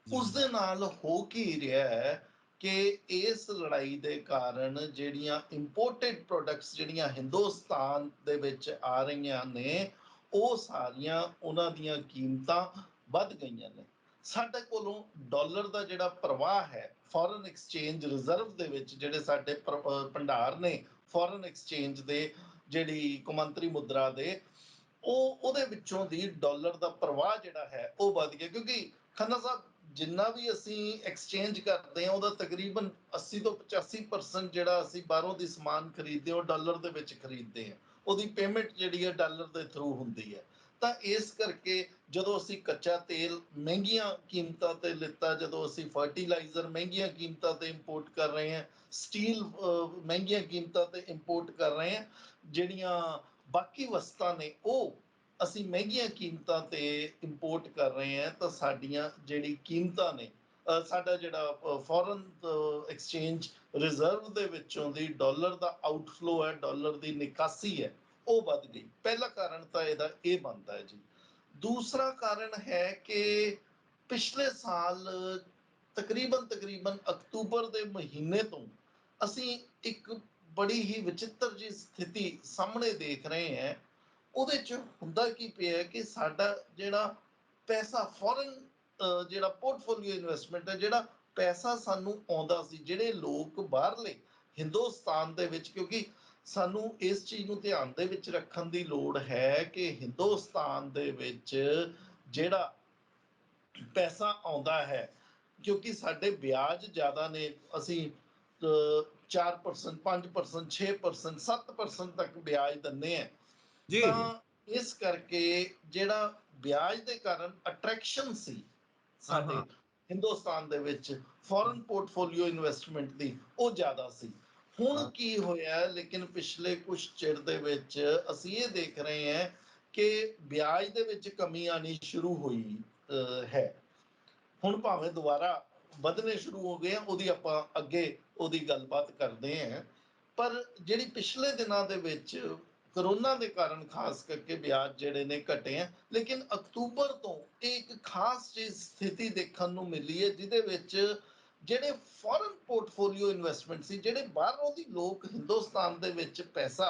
ਉਸ ਦੇ ਨਾਲ ਹੋ ਕੀ ਰਿਹਾ ਹੈ ਕਿ ਇਸ ਲੜਾਈ ਦੇ ਕਾਰਨ ਜਿਹੜੀਆਂ ਇੰਪੋਰਟਡ ਪ੍ਰੋਡਕਟਸ ਜਿਹੜੀਆਂ ਹਿੰਦੁਸਤਾਨ ਦੇ ਵਿੱਚ ਆ ਰਹੀਆਂ ਨੇ, ਉਹ ਸਾਰੀਆਂ ਉਹਨਾਂ ਦੀਆਂ ਕੀਮਤਾਂ ਵੱਧ ਗਈਆਂ ਨੇ। ਸਾਡੇ ਕੋਲੋਂ ਡਾਲਰ ਦਾ ਜਿਹੜਾ ਪ੍ਰਵਾਹ ਹੈ ਫੋਰਨ ਐਕਸਚੇਂਜ ਰਿਜ਼ਰਵ ਦੇ ਵਿੱਚ, ਜਿਹੜੇ ਸਾਡੇ ਭੰਡਾਰ ਨੇ ਫੋਰਨ ਐਕਸਚੇਂਜ ਦੇ, ਜਿਹੜੀ ਕੌਮਾਂਤਰੀ ਮੁਦਰਾ ਦੇ, ਉਹਦੇ ਵਿੱਚੋਂ ਦੀ ਡਾਲਰ ਦਾ ਪ੍ਰਵਾਹ ਜਿਹੜਾ ਹੈ ਉਹ ਵੱਧ ਗਿਆ। ਕਿਉਂਕਿ ਖੰਨਾ ਸਾਹਿਬ, ਜਿੰਨਾ ਵੀ ਅਸੀਂ ਐਕਸਚੇਂਜ ਕਰਦੇ ਹਾਂ ਉਹਦਾ ਤਕਰੀਬਨ 80 ਤੋਂ 85% ਜਿਹੜਾ ਅਸੀਂ ਬਾਹਰੋਂ ਦੀ ਸਮਾਨ ਖਰੀਦਦੇ ਹਾਂ ਉਹ ਡਾਲਰ ਦੇ ਵਿੱਚ ਖਰੀਦਦੇ ਹਾਂ, ਉਹਦੀ ਪੇਮੈਂਟ ਜਿਹੜੀ ਹੈ ਡਾਲਰ ਦੇ ਥਰੂ ਹੁੰਦੀ ਹੈ। ਤਾਂ ਇਸ ਕਰਕੇ ਜਦੋਂ ਅਸੀਂ ਕੱਚਾ ਤੇਲ ਮਹਿੰਗੀਆਂ ਕੀਮਤਾਂ ਤੇ ਲਿੱਤਾ, ਜਦੋਂ ਅਸੀਂ ਫਰਟੀਲਾਈਜ਼ਰ ਮਹਿੰਗੀਆਂ ਕੀਮਤਾਂ ਤੇ ਇੰਪੋਰਟ ਕਰ ਰਹੇ ਹਾਂ, ਸਟੀਲ ਮਹਿੰਗੀਆਂ ਕੀਮਤਾਂ ਤੇ ਇੰਪੋਰਟ ਕਰ ਰਹੇ ਹਾਂ, ਜਿਹੜੀਆਂ ਬਾਕੀ ਵਸਤਾਂ ਨੇ ਉਹ ਅਸੀਂ ਮਹਿੰਗੀਆਂ ਕੀਮਤਾਂ ਤੇ ਇੰਪੋਰਟ ਕਰ ਰਹੇ ਹਾਂ, ਤਾਂ ਸਾਡੀਆਂ ਜਿਹੜੀ ਕੀਮਤਾਂ ਨੇ, ਸਾਡਾ ਜਿਹੜਾ ਫੋਰਨ ਐਕਸਚੇਂਜ ਰਿਜ਼ਰਵ ਦੇ ਵਿੱਚੋਂ ਦੀ ਡਾਲਰ ਦਾ ਆਊਟਫਲੋ ਹੈ, ਡਾਲਰ ਦੀ ਨਿਕਾਸੀ ਹੈ, ਉਹ ਵੱਧ ਗਈ। ਪਹਿਲਾ ਕਾਰਨ ਤਾਂ ਇਹਦਾ ਇਹ ਬਣਦਾ ਹੈ ਜੀ। ਦੂਸਰਾ ਕਾਰਨ ਹੈ ਕਿ ਪਿਛਲੇ ਸਾਲ ਤਕਰੀਬਨ ਅਕਤੂਬਰ ਦੇ ਮਹੀਨੇ ਤੋਂ ਅਸੀਂ ਇੱਕ ਬੜੀ ਹੀ ਵਿਚਿੱਤਰ ਜਿਹੀ ਸਥਿਤੀ ਸਾਹਮਣੇ ਦੇਖ ਰਹੇ ਹਾਂ। ਉਹਦੇ ਚ ਹੁੰਦਾ ਕੀ ਪਿਆ ਕਿ ਸਾਡਾ ਜਿਹੜਾ ਪੈਸਾ ਫੋਰਨ, ਜਿਹੜਾ ਪੋਰਟਫੋਲੀਓ ਇਨਵੈਸਟਮੈਂਟ ਹੈ, ਜਿਹੜਾ ਪੈਸਾ ਸਾਨੂੰ ਆਉਂਦਾ ਸੀ, ਜਿਹੜੇ ਲੋਕ ਬਾਹਰਲੇ ਹਿੰਦੁਸਤਾਨ ਦੇ ਵਿੱਚ, ਕਿਉਂਕਿ ਸਾਨੂੰ ਇਸ ਚੀਜ਼ ਨੂੰ ਧਿਆਨ ਦੇ ਵਿੱਚ ਰੱਖਣ ਦੀ ਲੋੜ ਹੈ ਕਿ ਹਿੰਦੁਸਤਾਨ ਦੇ ਵਿੱਚ ਜਿਹੜਾ ਪੈਸਾ ਆਉਂਦਾ ਹੈ, ਕਿਉਂਕਿ ਸਾਡੇ ਵਿਆਜ ਜ਼ਿਆਦਾ ਨੇ, ਅਸੀਂ 4%, 5%, 6%, 7% ਤੱਕ ਵਿਆਜ ਦਿੰਦੇ ਆ। ਜੀ ਤਾਂ ਇਸ ਕਰਕੇ ਜਿਹੜਾ ਵਿਆਜ ਦੇ ਕਾਰਨ ਅਟਰੈਕਸ਼ਨ ਸੀ ਹਾਂ ਹਾਂ ਸਾਡੇ ਹਿੰਦੁਸਤਾਨ ਦੇ ਵਿੱਚ ਫੋਰਨ ਪੋਰਟਫੋਲੀਓ ਇਨਵੈਸਟਮੈਂਟ ਦੀ, ਉਹ ਜ਼ਿਆਦਾ ਸੀ। ਹੁਣ ਹਾਂ ਕੀ ਹੋਇਆ, ਲੇਕਿਨ ਪਿਛਲੇ ਕੁਝ ਚਿਰ ਦੇ ਵਿੱਚ ਅਸੀਂ ਇਹ ਦੇਖ ਰਹੇ ਹਾਂ ਕਿ ਵਿਆਜ ਦੇ ਵਿੱਚ ਕਮੀ ਆਣੀ ਸ਼ੁਰੂ ਹੋਈ ਹੈ। ਹੁਣ ਭਾਵੇਂ ਦੁਬਾਰਾ ਵਧਣੇ ਸ਼ੁਰੂ ਹੋ ਗਏ ਆ, ਉਹਦੀ ਆਪਾਂ ਅੱਗੇ ਉਹਦੀ ਗੱਲਬਾਤ ਕਰਦੇ ਹਾਂ। ਪਰ ਜਿਹੜੀ ਪਿਛਲੇ ਦਿਨਾਂ ਦੇ ਵਿੱਚ ਕਰੋਨਾ ਦੇ ਕਾਰਨ ਖਾਸ ਕਰਕੇ ਵਿਆਜ ਜਿਹੜੇ ਨੇ ਘਟੇ ਆ, ਲੇਕਿਨ ਅਕਤੂਬਰ ਤੋਂ ਇਹ ਇੱਕ ਖਾਸ ਜਿਹੀ ਸਥਿਤੀ ਦੇਖਣ ਨੂੰ ਮਿਲੀ ਹੈ ਜਿਹਦੇ ਵਿੱਚ ਜਿਹੜੇ ਫੋਰਨ ਪੋਰਟਫੋਲੀਓ ਇਨਵੈਸਟਮੈਂਟ ਸੀ, ਜਿਹੜੇ ਬਾਹਰੋਂ ਦੀ ਲੋਕ ਹਿੰਦੁਸਤਾਨ ਦੇ ਵਿੱਚ ਪੈਸਾ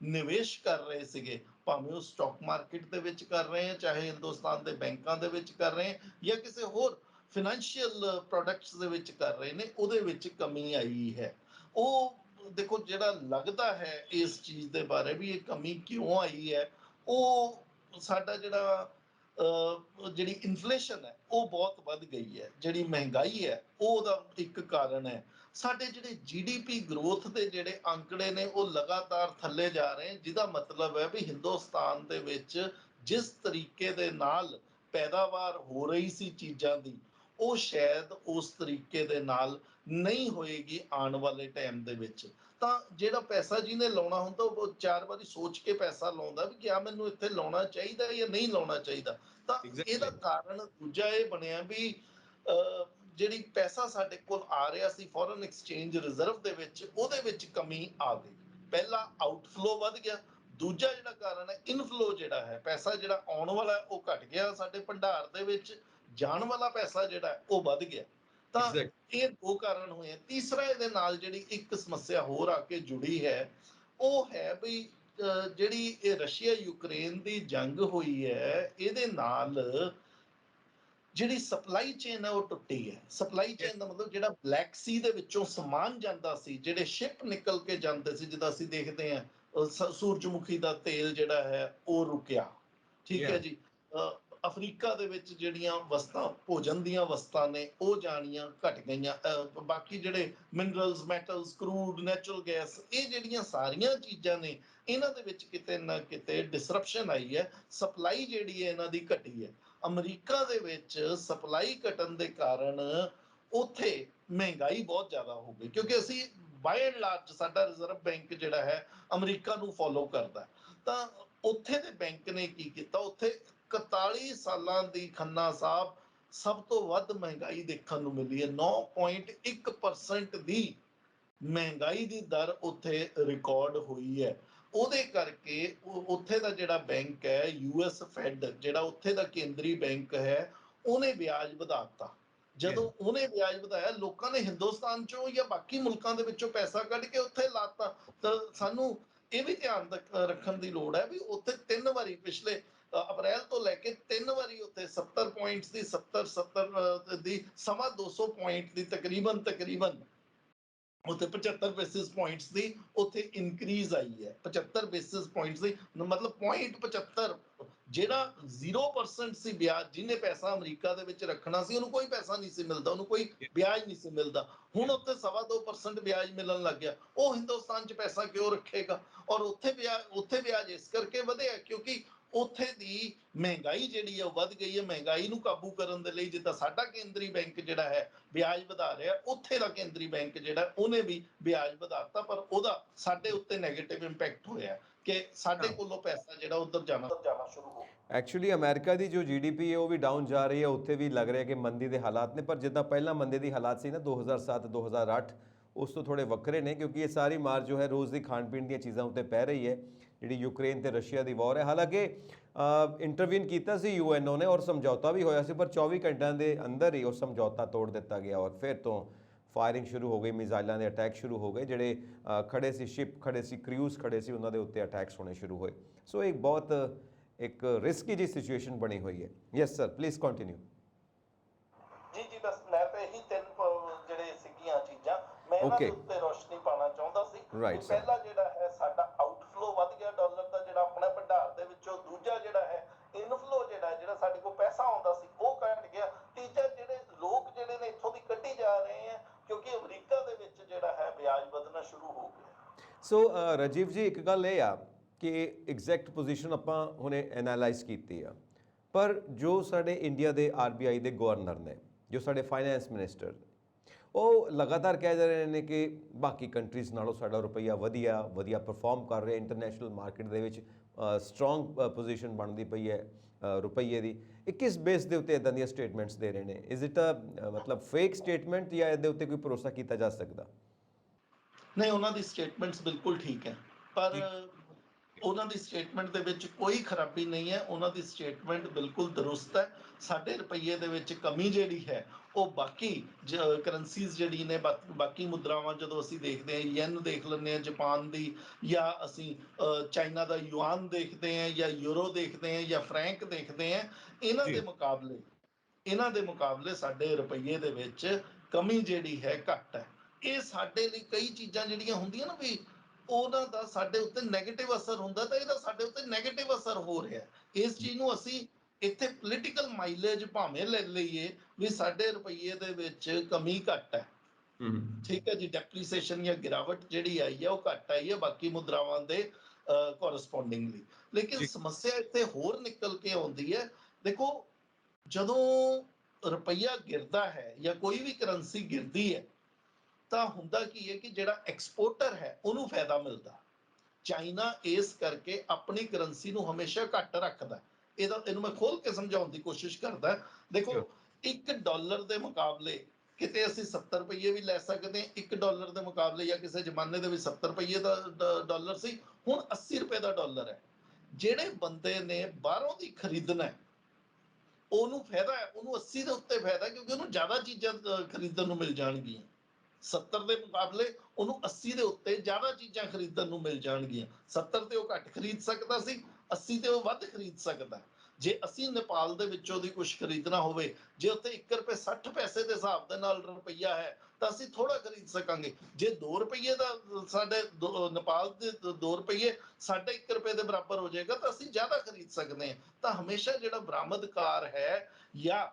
ਨਿਵੇਸ਼ ਕਰ ਰਹੇ ਸੀਗੇ, ਭਾਵੇਂ ਉਹ ਸਟਾਕ ਮਾਰਕੀਟ ਦੇ ਵਿੱਚ ਕਰ ਰਹੇ ਆ, ਚਾਹੇ ਹਿੰਦੁਸਤਾਨ ਦੇ ਬੈਂਕਾਂ ਦੇ ਵਿੱਚ ਕਰ ਰਹੇ ਆ, ਜਾਂ ਕਿਸੇ ਹੋਰ ਫਾਈਨੈਂਸ਼ੀਅਲ ਪ੍ਰੋਡਕਟਸ ਦੇ ਵਿੱਚ ਕਰ ਰਹੇ ਨੇ, ਉਹਦੇ ਵਿੱਚ ਕਮੀ ਆਈ ਹੈ। ਉਹ ਦੇਖੋ, ਜਿਹੜਾ ਲੱਗਦਾ ਹੈ ਇਸ ਚੀਜ਼ ਦੇ ਬਾਰੇ ਵੀ ਇਹ ਕਮੀ ਕਿਉਂ ਆਈ ਹੈ, ਉਹ ਸਾਡਾ ਜਿਹੜਾ ਜਿਹੜੀ ਇਨਫਲੇਸ਼ਨ ਹੈ ਉਹ ਬਹੁਤ ਵੱਧ ਗਈ ਹੈ, ਜਿਹੜੀ ਮਹਿੰਗਾਈ ਹੈ ਉਹਦਾ ਇੱਕ ਕਾਰਨ ਹੈ। ਸਾਡੇ ਜਿਹੜੇ ਜੀਡੀਪੀ ਗਰੋਥ ਦੇ ਜਿਹੜੇ ਅੰਕੜੇ ਨੇ ਉਹ ਲਗਾਤਾਰ ਥੱਲੇ ਜਾ ਰਹੇ, ਜਿਹਦਾ ਮਤਲਬ ਹੈ ਵੀ ਹਿੰਦੁਸਤਾਨ ਦੇ ਵਿੱਚ ਜਿਸ ਤਰੀਕੇ ਦੇ ਨਾਲ ਪੈਦਾਵਾਰ ਹੋ ਰਹੀ ਸੀ ਚੀਜ਼ਾਂ ਦੀ, ਉਹ ਸ਼ਾਇਦ ਉਸ ਤਰੀਕੇ ਦੇ ਨਾਲ ਨਹੀਂ ਹੋਏਗੀ ਆਉਣ ਵਾਲੇ ਟਾਈਮ ਦੇ ਵਿੱਚ। ਤਾਂ ਜਿਹੜਾ ਪੈਸਾ ਜਿਹਨੇ ਲਾਉਣਾ ਹੁੰਦਾ ਉਹ ਚਾਰ ਵਾਰੀ ਸੋਚ ਕੇ ਪੈਸਾ ਲਾਉਂਦਾ ਵੀ ਕਿਆ ਮੈਨੂੰ ਇੱਥੇ ਲਾਉਣਾ ਚਾਹੀਦਾ ਜਾਂ ਨਹੀਂ ਲਾਉਣਾ ਚਾਹੀਦਾ। ਤਾਂ ਇਹਦਾ ਐਗਜ਼ੈਕਟਲੀ ਕਾਰਨ ਦੂਜਾ ਇਹ ਬਣਿਆ ਵੀ ਜਿਹੜੀ ਪੈਸਾ ਸਾਡੇ ਕੋਲ ਆ ਰਿਹਾ ਸੀ ਫੋਰਨ ਐਕਸਚੇਂਜ ਰਿਜ਼ਰਵ ਦੇ ਵਿੱਚ, ਉਹਦੇ ਵਿੱਚ ਕਮੀ ਆ ਗਈ। ਪਹਿਲਾ ਆਊਟਫਲੋ ਵੱਧ ਗਿਆ, ਦੂਜਾ ਜਿਹੜਾ ਕਾਰਨ ਹੈ ਇਨਫਲੋ, ਜਿਹੜਾ ਹੈ ਪੈਸਾ ਜਿਹੜਾ ਆਉਣ ਵਾਲਾ ਉਹ ਘਟ ਗਿਆ ਸਾਡੇ ਭੰਡਾਰ ਦੇ ਵਿੱਚ, ਜਾਣ ਵਾਲਾ ਪੈਸਾ ਜਿਹੜਾ ਉਹ ਵੱਧ ਗਿਆ। ਤਾਂ ਐਗਜ਼ੈਕਟ ਇਹ ਦੋ ਕਾਰਨ ਹੋਏ ਆ। ਤੀਸਰਾ ਇਹਦੇ ਨਾਲ ਜਿਹੜੀ ਇੱਕ ਸਮੱਸਿਆ ਹੋਰ ਆ ਕੇ ਜੁੜੀ ਹੈ, ਉਹ ਹੈ ਵੀ ਜਿਹੜੀ ਇਹ ਰਸ਼ੀਆ ਯੂਕਰੇਨ ਦੀ ਜੰਗ ਹੋਈ ਹੈ, ਇਹਦੇ ਨਾਲ ਜਿਹੜੀ ਸਪਲਾਈ ਚੇਨ ਹੈ ਉਹ ਟੁੱਟੀ ਹੈ। ਸਪਲਾਈ ਚੇਨ ਦਾ ਮਤਲਬ ਜਿਹੜਾ ਬਲੈਕ ਸੀ ਦੇ ਵਿੱਚੋਂ ਸਮਾਨ ਜਾਂਦਾ ਸੀ, ਜਿਹੜੇ ਸ਼ਿਪ ਨਿਕਲ ਕੇ ਜਾਂਦੇ ਸੀ, ਜਿੱਦਾਂ ਅਸੀਂ ਦੇਖਦੇ ਹਾਂ ਸੂਰਜਮੁਖੀ ਦਾ ਤੇਲ ਜਿਹੜਾ ਹੈ ਉਹ ਰੁਕਿਆ, ਠੀਕ ਹੈ ਯਾ ਜੀ। ਅਫਰੀਕਾ ਦੇ ਵਿੱਚ ਜਿਹੜੀਆਂ ਵਸਤਾਂ ਭੋਜਨ ਦੀਆਂ ਵਸਤਾਂ ਨੇ ਉਹ ਜਾਣੀਆਂ ਘਟ ਗਈਆਂ। ਬਾਕੀ ਜਿਹੜੇ minerals, metals, crude, natural gas, ਇਹ ਜਿਹੜੀਆਂ ਸਾਰੀਆਂ ਚੀਜ਼ਾਂ ਨੇ ਇਹਨਾਂ ਦੇ ਵਿੱਚ ਕਿਤੇ ਨਾ ਕਿਤੇ ਡਿਸਰਪਸ਼ਨ ਆਈ ਹੈ। ਸਪਲਾਈ ਜਿਹੜੀ ਹੈ ਇਹਨਾਂ ਦੀ ਘਟੀ ਹੈ। ਅਮਰੀਕਾ ਦੇ ਵਿੱਚ ਸਪਲਾਈ ਘਟਣ ਦੇ ਕਾਰਨ ਉੱਥੇ ਮਹਿੰਗਾਈ ਬਹੁਤ ਜ਼ਿਆਦਾ ਹੋ ਗਈ, ਕਿਉਂਕਿ ਅਸੀਂ ਬਾਈ ਐਂਡ ਲਾਰਜ ਸਾਡਾ ਰਿਜ਼ਰਵ ਬੈਂਕ ਜਿਹੜਾ ਹੈ ਅਮਰੀਕਾ ਨੂੰ ਫੋਲੋ ਕਰਦਾ। ਤਾਂ ਉੱਥੇ ਦੇ ਬੈਂਕ ਨੇ ਕੀ ਕੀਤਾ, ਉੱਥੇ 41 ਸਾਲਾਂ ਦੀ ਖੰਨਾ ਸਾਹਿਬ ਸਭ ਤੋਂ ਵੱਧ ਮਹਿੰਗਾਈ ਦੇਖਣ ਨੂੰ ਮਿਲੀ ਹੈ। 9.1% ਦੀ ਮਹਿੰਗਾਈ ਦੀ ਦਰ ਉੱਥੇ ਰਿਕਾਰਡ ਹੋਈ ਹੈ। ਉਹਦੇ ਕਰਕੇ ਉੱਥੇ ਦਾ ਜਿਹੜਾ ਬੈਂਕ ਹੈ, ਯੂਐਸ ਫੈਡ, ਜਿਹੜਾ ਉੱਥੇ ਦਾ ਕੇਂਦਰੀ ਬੈਂਕ ਹੈ, ਉਹਨੇ ਵਿਆਜ ਵਧਾਤਾ। ਜਦੋਂ ਉਹਨੇ ਵਿਆਜ ਵਧਾਇਆ, ਲੋਕਾਂ ਨੇ ਹਿੰਦੁਸਤਾਨ ਚੋਂ ਜਾਂ ਬਾਕੀ ਮੁਲਕਾਂ ਦੇ ਵਿੱਚੋਂ ਪੈਸਾ ਕੱਢ ਕੇ ਉੱਥੇ ਲਾਤਾ। ਤਾਂ ਸਾਨੂੰ ਇਹ ਵੀ ਧਿਆਨ ਰੱਖਣ ਦੀ ਲੋੜ ਹੈ ਵੀ ਉੱਥੇ 3 ਵਾਰੀ ਪਿਛਲੇ ਅਪ੍ਰੈਲ ਤੋਂ ਲੈ ਕੇ 3 ਵਾਰੀ ਉੱਥੇ 70 ਪੁਆਇੰਟਸ ਦੀ 70 ਦੀ ਸਵਾ 200 ਪੁਆਇੰਟ ਦੀ ਤਕਰੀਬਨ ਉੱਥੇ 75 ਬੇਸਿਸ ਪੁਆਇੰਟਸ ਦੀ ਉੱਥੇ ਇਨਕਰੀਜ਼ ਆਈ ਹੈ। 75 ਬੇਸਿਸ ਪੁਆਇੰਟਸ ਦੀ ਮਤਲਬ 0.75, ਜਿਹੜਾ 0% ਸੀ ਵਿਆਜ, ਜਿਹਨੇ ਪੈਸਾ ਅਮਰੀਕਾ ਦੇ ਵਿੱਚ ਰੱਖਣਾ ਸੀ ਉਹਨੂੰ ਕੋਈ ਪੈਸਾ ਨਹੀਂ ਸੀ ਮਿਲਦਾ, ਉਹਨੂੰ ਕੋਈ ਵਿਆਜ ਨਹੀਂ ਸੀ ਮਿਲਦਾ। ਹੁਣ ਉੱਥੇ 2.25% ਵਿਆਜ ਮਿਲਣ ਲੱਗ ਗਿਆ। ਉਹ ਹਿੰਦੁਸਤਾਨ 'ਚ ਪੈਸਾ ਕਿਉਂ ਰੱਖੇਗਾ? ਔਰ ਉੱਥੇ ਵਿਆਜ ਇਸ ਕਰਕੇ ਵਧਿਆ ਕਿਉਂਕਿ ਉੱਥੇ ਦੀ ਮਹਿੰਗਾਈ ਜਿਹੜੀ ਹੈ ਉਹ ਵੱਧ ਗਈ ਹੈ। ਮਹਿੰਗਾਈ ਨੂੰ ਕਾਬੂ ਕਰਨ ਦੇ ਲਈ ਜਿੱਦਾਂ ਸਾਡਾ ਕੇਂਦਰੀ ਬੈਂਕ ਜਿਹੜਾ ਹੈ ਵਿਆਜ ਵਧਾ ਰਿਹਾ, ਉੱਥੇ ਦਾ ਕੇਂਦਰੀ ਬੈਂਕ ਜਿਹੜਾ ਉਹਨੇ ਵੀ ਵਿਆਜ ਵਧਾਤਾ, ਪਰ ਉਹਦਾ ਸਾਡੇ ਉੱਤੇ ਨੈਗੇਟਿਵ ਇੰਪੈਕਟ ਹੋਇਆ ਕਿ ਸਾਡੇ ਕੋਲੋਂ ਪੈਸਾ ਜਿਹੜਾ ਉੱਧਰ ਜਾਣਾ ਸ਼ੁਰੂ ਹੋ ਗਿਆ। ਐਕਚੁਅਲੀ ਅਮਰੀਕਾ ਦੀ ਜੋ ਜੀਡੀਪੀ ਹੈ ਉਹ ਵੀ ਡਾਊਨ ਜਾ ਰਹੀ ਹੈ, ਉੱਥੇ ਵੀ ਲੱਗ ਰਿਹਾ ਕਿ ਮੰਦੀ ਦੇ ਹਾਲਾਤ ਨੇ, ਪਰ ਜਿੱਦਾਂ ਪਹਿਲਾਂ ਮੰਦੀ ਦੀ ਹਾਲਾਤ ਸੀ ਨਾ 2007 2008, ਉਸ ਤੋਂ ਥੋੜੇ ਵੱਖਰੇ ਨੇ, ਕਿਉਂਕਿ ਇਹ ਸਾਰੀ ਮਾਰ ਜੋ ਹੈ ਰੋਜ਼ ਦੀ ਖਾਣ ਪੀਣ ਦੀਆਂ ਚੀਜ਼ਾਂ ਉੱਤੇ ਪੈ ਰਹੀ ਹੈ, ਜਿਹੜੀ ਯੂਕਰੇਨ ਤੇ ਰਸ਼ੀਆ ਦੀ ਵਾਰ ਹੈ। ਹਾਲਾਂਕਿ ਇੰਟਰਵੀਨ ਕੀਤਾ ਸੀ ਯੂਐਨਓ ਨੇ ਔਰ ਸਮਝੌਤਾ ਵੀ ਹੋਇਆ ਸੀ, ਪਰ 24 ਘੰਟਿਆਂ ਦੇ ਅੰਦਰ ਹੀ ਉਹ ਸਮਝੌਤਾ ਤੋੜ ਦਿੱਤਾ ਗਿਆ ਔਰ ਫਿਰ ਤੋਂ ਫਾਇਰਿੰਗ ਸ਼ੁਰੂ ਹੋ ਗਈ, ਮਿਜ਼ਾਈਲਾਂ ਦੇ ਅਟੈਕ ਸ਼ੁਰੂ ਹੋ ਗਏ, ਜਿਹੜੇ ਖੜੇ ਸੀ ਸ਼ਿਪ ਖੜੇ ਸੀ, ਕ੍ਰੂਜ਼ ਖੜੇ ਸੀ, ਉਹਨਾਂ ਦੇ ਉੱਤੇ ਅਟੈਕਸ ਹੋਣੇ ਸ਼ੁਰੂ ਹੋਏ। ਸੋ ਇੱਕ ਬਹੁਤ ਇੱਕ ਰਿਸਕੀ ਜੀ ਸਿਚੁਏਸ਼ਨ ਬਣੀ ਹੋਈ ਹੈ। Yes sir, please continue. ਜੀ ਬਸ ਮੈਂ ਤਾਂ ਇਹੀ 3 ਜਿਹੜੇ ਸੀਗੀਆਂ ਚੀਜ਼ਾਂ ਮੈਂ ਇਹਨਾਂ ਦੇ ਉੱਤੇ ਰੋਸ਼ਨੀ ਪਾਉਣਾ ਚਾਹੁੰਦਾ ਸੀ। ਪਹਿਲਾ ਜਿਹੜਾ ਹੈ ਸਾਡਾ ਆਊਟਫਲੋ ਵੱਧ ਗਿਆ ਡਾਲਰ ਦਾ, ਜਿਹੜਾ ਆਪਣੇ ਭੰਡਾਰ ਦੇ ਵਿੱਚੋਂ। ਦੂਜਾ ਜਿਹੜਾ ਹੈ ਇਨਫਲੋ ਜਿਹੜਾ ਸਾਡੇ ਕੋਲ ਪੈਸਾ ਆਉਂਦਾ ਸੀ ਉਹ ਘਟ ਗਿਆ। ਤੀਜਾ ਜਿਹੜੇ ਲੋਕ ਜਿਹੜੇ ਨੇ ਇੱਥੋਂ ਦੀ ਕੱਢੀ ਜਾ ਰਹੇ ਆ ਕਿਉਂਕਿ ਅਮਰੀਕਾ ਦੇ ਵਿੱਚ ਜਿਹੜਾ ਹੈ ਵਿਆਜ ਵਧਣਾ ਸ਼ੁਰੂ ਹੋ ਗਿਆ। ਸੋ ਰਾਜੀਵ ਜੀ, ਇੱਕ ਗੱਲ ਇਹ ਆ ਕਿ ਐਗਜ਼ੈਕਟ ਪੋਜੀਸ਼ਨ ਆਪਾਂ ਹੁਣੇ ਐਨਾਲਾਈਜ਼ ਕੀਤੀ ਆ, ਪਰ ਜੋ ਸਾਡੇ ਇੰਡੀਆ ਦੇ ਆਰਬੀਆਈ ਦੇ ਗਵਰਨਰ ਨੇ, ਜੋ ਸਾਡੇ ਫਾਈਨੈਂਸ ਮਿਨਿਸਟਰ, ਉਹ ਲਗਾਤਾਰ ਕਹਿ ਜਾ ਰਹੇ ਨੇ ਕਿ ਬਾਕੀ ਕੰਟਰੀਜ਼ ਨਾਲੋਂ ਸਾਡਾ ਰੁਪਈਆ ਵਧੀਆ ਪਰਫਾਰਮ ਕਰ ਰਿਹਾ, ਇੰਟਰਨੈਸ਼ਨਲ ਮਾਰਕੀਟ ਦੇ ਵਿੱਚ ਸਟਰੋਂਗ ਪੋਜੀਸ਼ਨ ਬਣਦੀ ਪਈ ਹੈ ਰੁਪਈਏ ਦੀ। ਇਹ ਕਿਸ ਬੇਸ ਦੇ ਉੱਤੇ ਇਦਾਂ ਦੀਆਂ ਸਟੇਟਮੈਂਟਸ ਦੇ ਰਹੇ ਨੇ? ਇਜ਼ ਇਟ ਮਤਲਬ ਫੇਕ ਸਟੇਟਮੈਂਟ ਜਾਂ ਇਹਦੇ ਉੱਤੇ ਕੋਈ ਭਰੋਸਾ ਕੀਤਾ ਜਾ ਸਕਦਾ? ਨਹੀਂ, ਉਹਨਾਂ ਦੀ ਸਟੇਟਮੈਂਟਸ ਬਿਲਕੁਲ ਠੀਕ ਹੈ, ਪਰ ਉਹਨਾਂ ਦੀ ਸਟੇਟਮੈਂਟ ਦੇ ਵਿੱਚ ਕੋਈ ਖਰਾਬੀ ਨਹੀਂ ਹੈ। ਉਹਨਾਂ ਦੀ ਸਟੇਟਮੈਂਟ ਬਿਲਕੁਲ ਦਰੁਸਤ ਹੈ। ਸਾਡੇ ਰੁਪਈਏ ਦੇ ਵਿੱਚ ਕਮੀ ਜਿਹੜੀ ਹੈ ਉਹ ਬਾਕੀ ਕਰੰਸੀਜ਼ ਜਿਹੜੀ ਨੇ, ਬਾਕੀ ਮੁਦਰਾਵਾਂ ਜਦੋਂ ਅਸੀਂ ਦੇਖਦੇ ਹਾਂ, ਯੈਨ ਦੇਖ ਲੈਂਦੇ ਹਾਂ ਜਾਪਾਨ ਦੀ, ਜਾਂ ਅਸੀਂ ਚਾਈਨਾ ਦਾ ਯੂਆਨ ਦੇਖਦੇ ਹਾਂ, ਜਾਂ ਯੂਰੋ ਦੇਖਦੇ ਹਾਂ, ਜਾਂ ਫਰੈਂਕ ਦੇਖਦੇ ਹਾਂ, ਇਹਨਾਂ ਦੇ ਮੁਕਾਬਲੇ ਸਾਡੇ ਰੁਪਈਏ ਦੇ ਵਿੱਚ ਕਮੀ ਜਿਹੜੀ ਹੈ ਘੱਟ ਹੈ। ਇਹ ਸਾਡੇ ਲਈ ਕਈ ਚੀਜ਼ਾਂ ਜਿਹੜੀਆਂ ਹੁੰਦੀਆਂ ਨਾ ਵੀ ਉਹਨਾਂ ਦਾ ਸਾਡੇ ਉੱਤੇ ਨੈਗੇਟਿਵ ਅਸਰ ਹੁੰਦਾ, ਤਾਂ ਇਹਦਾ ਸਾਡੇ ਉੱਤੇ ਨੈਗੇਟਿਵ ਅਸਰ ਹੋ ਰਿਹਾ। ਇਸ ਚੀਜ਼ ਨੂੰ ਅਸੀਂ ਇੱਥੇ ਪੋਲੀਟੀਕਲ ਮਾਈਲੇਜ ਭਾਵੇਂ ਲੈ ਲਈਏ ਵੀ ਸਾਡੇ ਰੁਪਈਏ ਦੇ ਵਿੱਚ ਕਮੀ ਘੱਟ ਹੈ, ਠੀਕ ਹੈ ਜੀ, ਡੈਪਰੀਸੀਏਸ਼ਨ ਜਾਂ ਗਿਰਾਵਟ ਜਿਹੜੀ ਆਈ ਹੈ ਉਹ ਘੱਟ ਆਈ ਹੈ ਬਾਕੀ ਮੁਦਰਾਵਾਂ ਦੇ ਕੋਰਸਪੋਂਡਿੰਗਲੀ। ਲੇਕਿਨ ਸਮੱਸਿਆ ਇੱਥੇ ਹੋਰ ਨਿਕਲ ਕੇ ਆਉਂਦੀ ਹੈ। ਦੇਖੋ, ਜਦੋਂ ਰੁਪਈਆ ਗਿਰਦਾ ਹੈ ਜਾਂ ਕੋਈ ਵੀ ਕਰੰਸੀ ਗਿਰਦੀ ਹੈ ਤਾਂ ਹੁੰਦਾ ਕੀ ਹੈ ਕਿ ਜਿਹੜਾ ਐਕਸਪੋਰਟਰ ਹੈ ਉਹਨੂੰ ਫਾਇਦਾ ਮਿਲਦਾ। ਚਾਈਨਾ ਇਸ ਕਰਕੇ ਆਪਣੀ ਕਰੰਸੀ ਨੂੰ ਹਮੇਸ਼ਾ ਘੱਟ ਰੱਖਦਾ। ਇਹਨੂੰ ਮੈਂ ਖੋਲ ਕੇ ਸਮਝਾਉਣ ਦੀ ਕੋਸ਼ਿਸ਼ ਕਰਦਾ। ਦੇਖੋ, $1 ਦੇ ਮੁਕਾਬਲੇ ਕਿਤੇ ਅਸੀਂ 70 ਰੁਪਏ ਵੀ ਲੈ ਸਕਦੇ ਹਾਂ। $1 ਦੇ ਮੁਕਾਬਲੇ ਜਾਂ ਕਿਸੇ ਜ਼ਮਾਨੇ ਦੇ ਵਿੱਚ 70 ਰੁਪਏ ਦਾ ਡਾਲਰ ਸੀ, ਹੁਣ 80 ਰੁਪਏ ਦਾ ਡਾਲਰ ਹੈ। ਜਿਹੜੇ ਬੰਦੇ ਨੇ ਬਾਹਰੋਂ ਦੀ ਖਰੀਦਣਾ ਉਹਨੂੰ ਫਾਇਦਾ ਹੈ, ਉਹਨੂੰ 80 ਦੇ ਉੱਤੇ ਫਾਇਦਾ, ਕਿਉਂਕਿ ਉਹਨੂੰ ਜ਼ਿਆਦਾ ਚੀਜ਼ਾਂ ਖਰੀਦਣ ਨੂੰ ਮਿਲ ਜਾਣਗੀਆਂ। 70 ਦੇ ਮੁਕਾਬਲੇ ਉਹਨੂੰ 80 ਦੇ ਉੱਤੇ ਜ਼ਿਆਦਾ ਚੀਜ਼ਾਂ ਖਰੀਦਣ ਨੂੰ ਮਿਲ ਜਾਣਗੀਆਂ। 70 ਤੇ ਉਹ ਘੱਟ ਖਰੀਦ ਸਕਦਾ ਸੀ, 80 ਤੇ ਉਹ ਵੱਧ ਖਰੀਦ ਸਕਦਾ। ਜੇ ਅਸੀਂ ਨੇਪਾਲ ਦੇ ਵਿੱਚੋਂ ਦੀ ਕੁਝ ਖਰੀਦਣਾ ਹੋਵੇ, ਜੇ ਉੱਥੇ 1 ਰੁਪਏ 60 ਪੈਸੇ ਦੇ ਹਿਸਾਬ ਦੇ ਨਾਲ ਰੁਪਈਆ ਹੈ ਤਾਂ ਅਸੀਂ ਥੋੜਾ ਖਰੀਦ ਸਕਾਂਗੇ। ਜੇ 2 ਰੁਪਏ ਦਾ ਸਾਡੇ ਨੇਪਾਲ ਦੇ 2 ਰੁਪਏ ਸਾਡੇ 1 ਰੁਪਏ ਦੇ ਬਰਾਬਰ ਹੋ ਜਾਏਗਾ ਤਾਂ ਅਸੀਂ ਜ਼ਿਆਦਾ ਖਰੀਦ ਸਕਦੇ ਹਾਂ। ਤਾਂ ਹਮੇਸ਼ਾ ਜਿਹੜਾ ਬਰਾਮਦਕਾਰ ਹੈ ਜਾਂ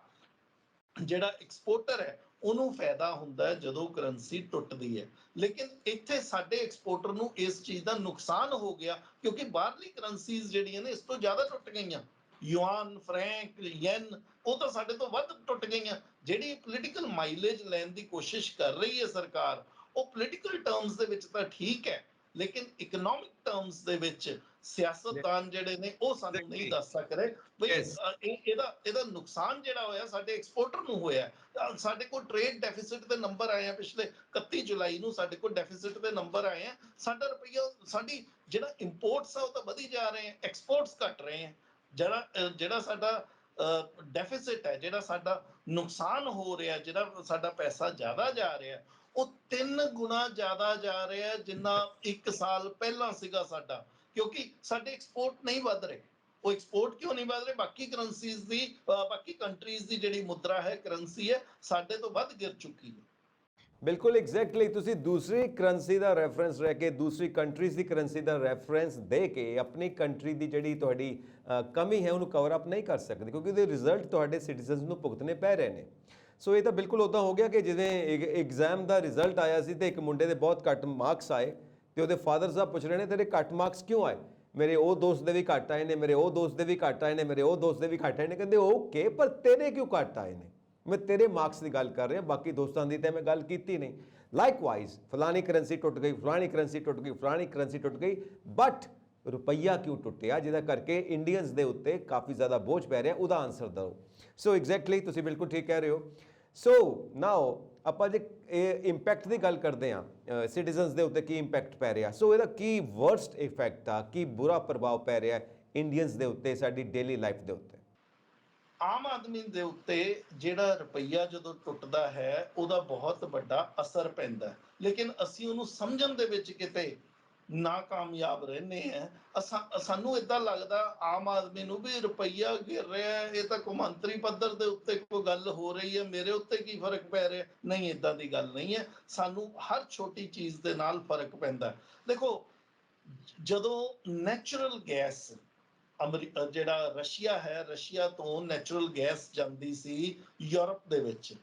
ਜਿਹੜਾ ਐਕਸਪੋਰਟਰ ਹੈ ਉਹਨੂੰ ਫਾਇਦਾ ਹੁੰਦਾ ਹੈ ਜਦੋਂ ਕਰੰਸੀ ਟੁੱਟਦੀ ਹੈ। ਲੇਕਿਨ ਇੱਥੇ ਸਾਡੇ ਐਕਸਪੋਰਟਰ ਨੂੰ ਇਸ ਚੀਜ਼ ਦਾ ਨੁਕਸਾਨ ਹੋ ਗਿਆ ਕਿਉਂਕਿ ਬਾਹਰਲੀ ਕਰੰਸੀਜ਼ ਜਿਹੜੀਆਂ ਨੇ ਇਸ ਤੋਂ ਜ਼ਿਆਦਾ ਟੁੱਟ ਗਈਆਂ। ਯੂਆਨ, ਫਰੈਂਕ, ਯੈਨ ਉਹ ਤਾਂ ਸਾਡੇ ਤੋਂ ਵੱਧ ਟੁੱਟ ਗਈਆਂ। ਜਿਹੜੀ ਪੋਲੀਟੀਕਲ ਮਾਈਲੇਜ ਲੈਣ ਦੀ ਕੋਸ਼ਿਸ਼ ਕਰ ਰਹੀ ਹੈ ਸਰਕਾਰ, ਉਹ ਪੋਲੀਟੀਕਲ ਟਰਮਸ ਦੇ ਵਿੱਚ ਤਾਂ ਠੀਕ ਹੈ, ਲੇਕਿਨ ਇਕਨੋਮਿਕ ਟਰਮਸ ਦੇ ਵਿੱਚ ਸਿਆਸਤਦਾਨ ਜਿਹੜੇ ਨੇ ਉਹ ਸਾਨੂੰ ਨਹੀਂ ਦੱਸ ਸਕਦੇ ਬਈ ਯੈਸ। ਇਹਦਾ ਨੁਕਸਾਨ ਜਿਹੜਾ ਹੋਇਆ ਸਾਡੇ ਐਕਸਪੋਰਟਰ ਨੂੰ ਹੋਇਆ। ਸਾਡੇ ਕੋਲ ਟ੍ਰੇਡ ਡੈਫਿਸਿਟ ਦੇ ਨੰਬਰ ਆਏ ਆ ਪਿਛਲੇ 31 ਜੁਲਾਈ ਨੂੰ, ਸਾਡੇ ਕੋਲ ਡੈਫਿਸਿਟ ਦੇ ਨੰਬਰ ਆਏ ਆ। ਸਾਡਾ ਰੁਪਈਆ, ਸਾਡੀ ਜਿਹੜਾ ਇੰਪੋਰਟਸ ਆ ਉਹ ਤਾਂ ਵਧੀ ਜਾ ਰਹੇ ਆ, ਐਕਸਪੋਰਟਸ ਘਟ ਰਹੇ ਆ। ਜਿਹੜਾ ਸਾਡਾ ਡੈਫਿਸਿਟ ਹੈ, ਜਿਹੜਾ ਸਾਡਾ ਨੁਕਸਾਨ ਹੋ ਰਿਹਾ, ਜਿਹੜਾ ਸਾਡਾ ਪੈਸਾ ਜ਼ਿਆਦਾ ਜਾ ਰਿਹਾ, ਉਹ 3 ਗੁਣਾ ਜ਼ਿਆਦਾ ਜਾ ਰਿਹਾ ਜਿੰਨਾ 1 ਸਾਲ ਪਹਿਲਾਂ ਸੀਗਾ ਸਾਡਾ। ਕਿਉਂਕਿ ਸਾਡੇ ਐਕਸਪੋਰਟ ਨਹੀਂ ਵੱਧ ਰਹੇ। ਉਹ ਐਕਸਪੋਰਟ ਕਿਉਂ ਨਹੀਂ ਵੱਧ ਰਹੇ? ਬਾਕੀ ਕਰੰਸੀਜ਼ ਦੀ, ਬਾਕੀ ਕੰਟਰੀਜ਼ ਦੀ ਜਿਹੜੀ ਮੁਦਰਾ ਹੈ, ਕਰੰਸੀ ਹੈ, ਸਾਡੇ ਤੋਂ ਵੱਧ ਗਿਰ ਚੁੱਕੀ ਹੈ। ਬਿਲਕੁਲ ਐਗਜ਼ੈਕਟਲੀ। ਤੁਸੀਂ ਦੂਸਰੀ ਕਰੰਸੀ ਦਾ ਰੈਫਰੈਂਸ ਰਹਿ ਕੇ, ਦੂਸਰੀ ਕੰਟਰੀਜ਼ ਦੀ ਕਰੰਸੀ ਦਾ ਰੈਫਰੈਂਸ ਦੇ ਕੇ ਆਪਣੀ ਕੰਟਰੀ ਦੀ ਜਿਹੜੀ ਤੁਹਾਡੀ ਕਮੀ ਹੈ ਉਹਨੂੰ ਕਵਰ ਅਪ ਨਹੀਂ ਕਰ ਸਕਦੇ, ਕਿਉਂਕਿ ਉਹਦੇ ਰਿਜ਼ਲਟ ਤੁਹਾਡੇ ਸਿਟੀਜ਼ਨਸ ਨੂੰ ਭੁਗਤਣੇ ਪੈ ਰਹੇ ਨੇ। ਸੋ ਇਹ ਤਾਂ ਬਿਲਕੁਲ ਉੱਦਾਂ ਹੋ ਗਿਆ ਕਿ ਜਿਵੇਂ ਐਗਜ਼ਾਮ ਦਾ ਰਿਜ਼ਲਟ ਆਇਆ ਸੀ ਤੇ ਇੱਕ ਮੁੰਡੇ ਦੇ ਬਹੁਤ ਘੱਟ ਮਾਰਕਸ ਆਏ ਤੇ ਉਹਦੇ ਫਾਦਰ ਸਾਹਿਬ ਪੁੱਛ ਰਹੇ ਨੇ ਤੇਰੇ ਘੱਟ ਮਾਰਕਸ ਕਿਉਂ ਆਏ? ਮੇਰੇ ਉਹ ਦੋਸਤ ਦੇ ਵੀ ਘੱਟ ਆਏ ਨੇ, ਮੇਰੇ ਉਹ ਦੋਸਤ ਦੇ ਵੀ ਘੱਟ ਆਏ ਨੇ, ਮੇਰੇ ਉਹ ਦੋਸਤ ਦੇ ਵੀ ਘੱਟ ਆਏ ਨੇ। ਕਹਿੰਦੇ ਓਕੇ, ਪਰ ਤੇਰੇ ਕਿਉਂ ਘੱਟ ਆਏ ਨੇ? ਮੈਂ ਤੇਰੇ ਮਾਰਕਸ ਦੀ ਗੱਲ ਕਰ ਰਿਹਾ, ਬਾਕੀ ਦੋਸਤਾਂ ਦੀ ਤਾਂ ਮੈਂ ਗੱਲ ਕੀਤੀ ਨਹੀਂ। ਲਾਈਕਵਾਈਜ਼ ਫਲਾਨੀ ਕਰੰਸੀ ਟੁੱਟ ਗਈ, ਫਲਾਨੀ ਕਰੰਸੀ ਟੁੱਟ ਗਈ, ਫਲਾਨੀ ਕਰੰਸੀ ਟੁੱਟ ਗਈ, ਬਟ ਰੁਪਈਆ ਕਿਉਂ ਟੁੱਟਿਆ ਜਿਹਦਾ ਕਰਕੇ ਇੰਡੀਅਨਸ ਦੇ ਉੱਤੇ ਕਾਫੀ ਜ਼ਿਆਦਾ ਬੋਝ ਪੈ ਰਿਹਾ? ਉਹਦਾ ਆਨਸਰ ਦਿਓ। ਸੋ ਐਗਜ਼ੈਕਟਲੀ ਤੁਸੀਂ ਬਿਲਕੁਲ ਠੀਕ ਕਹਿ ਰਹੇ ਹੋ। ਸੋ ਨਾਓ ਆਪਾਂ ਜੇ ਇਹ ਇੰਪੈਕਟ ਦੀ ਗੱਲ ਕਰਦੇ ਹਾਂ, ਸਿਟੀਜ਼ਨਸ ਦੇ ਉੱਤੇ ਕੀ ਇੰਪੈਕਟ ਪੈ ਰਿਹਾ, ਸੋ ਇਹਦਾ ਕੀ ਵਰਸਟ ਇਫੈਕਟ ਆ, ਕੀ ਬੁਰਾ ਪ੍ਰਭਾਵ ਪੈ ਰਿਹਾ ਇੰਡੀਅਨਸ ਦੇ ਉੱਤੇ, ਸਾਡੀ ਡੇਲੀ ਲਾਈਫ ਦੇ ਉੱਤੇ? ਆਮ ਆਦਮੀ ਦੇ ਉੱਤੇ ਜਿਹੜਾ ਰੁਪਈਆ ਜਦੋਂ ਟੁੱਟਦਾ ਹੈ ਉਹਦਾ ਬਹੁਤ ਵੱਡਾ ਅਸਰ ਪੈਂਦਾ ਹੈ, ਲੇਕਿਨ ਅਸੀਂ ਉਹਨੂੰ ਸਮਝਣ ਦੇ ਵਿੱਚ ਕਿਤੇ ਨਾਕਾਮਯਾਬ ਰਹਿੰਦੇ ਆ। ਸਾਨੂੰ ਏਦਾਂ ਲੱਗਦਾ ਆਮ ਆਦਮੀ ਨੂੰ ਵੀ ਰੁਪਈਆ ਗਿਰ ਰਿਹਾ ਹੈ, ਇਹ ਤਾਂ ਕੌਮਾਂਤਰੀ ਪੱਧਰ ਦੇ ਉੱਤੇ ਕੋਈ ਗੱਲ ਹੋ ਰਹੀ ਹੈ, ਮੇਰੇ ਉੱਤੇ ਕੀ ਫਰਕ ਪੈ ਰਿਹਾ? ਨਹੀਂ, ਏਦਾਂ ਦੀ ਗੱਲ ਨਹੀਂ ਹੈ। ਸਾਨੂੰ ਹਰ ਛੋਟੀ ਚੀਜ਼ ਦੇ ਨਾਲ ਫਰਕ ਪੈਂਦਾ। ਦੇਖੋ, ਜਦੋਂ ਨੈਚੁਰਲ ਗੈਸ ਜਿਹੜਾ ਰਸ਼ੀਆ ਹੈ, ਰਸ਼ੀਆ ਤੋਂ ਨੈਚੁਰਲ ਗੈਸ ਜਾਂਦੀ ਸੀ ਯੂਰਪ ਦੇ ਵਿੱਚ।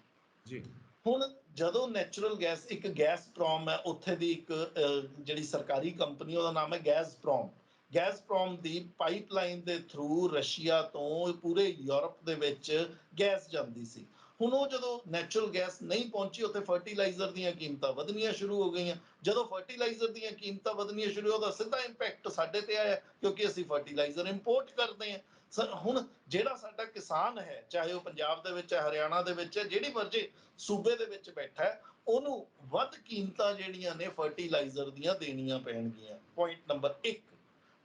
ਜੀ। ਹੁਣ ਜਦੋਂ ਨੈਚੁਰਲ ਗੈਸ, ਇੱਕ ਗੈਸਪ੍ਰੋਮ ਹੈ ਉੱਥੇ ਦੀ ਇੱਕ ਜਿਹੜੀ ਸਰਕਾਰੀ ਕੰਪਨੀ, ਉਹਦਾ ਨਾਮ ਹੈ ਗੈਸਪ੍ਰੋਮ। ਗੈਸਪ੍ਰੋਮ ਦੀ ਪਾਈਪਲਾਈਨ ਦੇ ਥਰੂ ਰਸ਼ੀਆ ਤੋਂ ਪੂਰੇ ਯੂਰਪ ਦੇ ਵਿੱਚ ਗੈਸ ਜਾਂਦੀ ਸੀ। ਹੁਣ ਉਹ ਜਦੋਂ ਨੈਚੁਰਲ ਗੈਸ ਨਹੀਂ ਪਹੁੰਚੀ, ਉੱਥੇ ਫਰਟੀਲਾਈਜ਼ਰ ਦੀਆਂ ਕੀਮਤਾਂ ਵਧਣੀਆਂ ਸ਼ੁਰੂ ਹੋ ਗਈਆਂ। ਜਦੋਂ ਫਰਟੀਲਾਈਜ਼ਰ ਦੀਆਂ ਕੀਮਤਾਂ ਵਧਣੀਆਂ ਸ਼ੁਰੂ, ਉਹਦਾ ਸਿੱਧਾ ਇੰਪੈਕਟ ਸਾਡੇ ਤੇ ਆਇਆ ਕਿਉਂਕਿ ਅਸੀਂ ਫਰਟੀਲਾਈਜ਼ਰ ਇੰਪੋਰਟ ਕਰਦੇ ਹਾਂ। ਹੁਣ ਜਿਹੜਾ ਸਾਡਾ ਕਿਸਾਨ ਹੈ, ਚਾਹੇ ਉਹ ਪੰਜਾਬ ਦੇ ਵਿੱਚ ਹੈ, ਹਰਿਆਣਾ ਦੇ ਵਿੱਚ ਹੈ, ਜਿਹੜੀ ਮਰਜ਼ੀ ਸੂਬੇ ਦੇ ਵਿੱਚ ਬੈਠਾ ਹੈ, ਉਹਨੂੰ ਵੱਧ ਕੀਮਤਾਂ ਜਿਹੜੀਆਂ ਨੇ ਫਰਟੀਲਾਈਜ਼ਰ ਦੀਆਂ ਦੇਣੀਆਂ ਪੈਣਗੀਆਂ। Point number 1।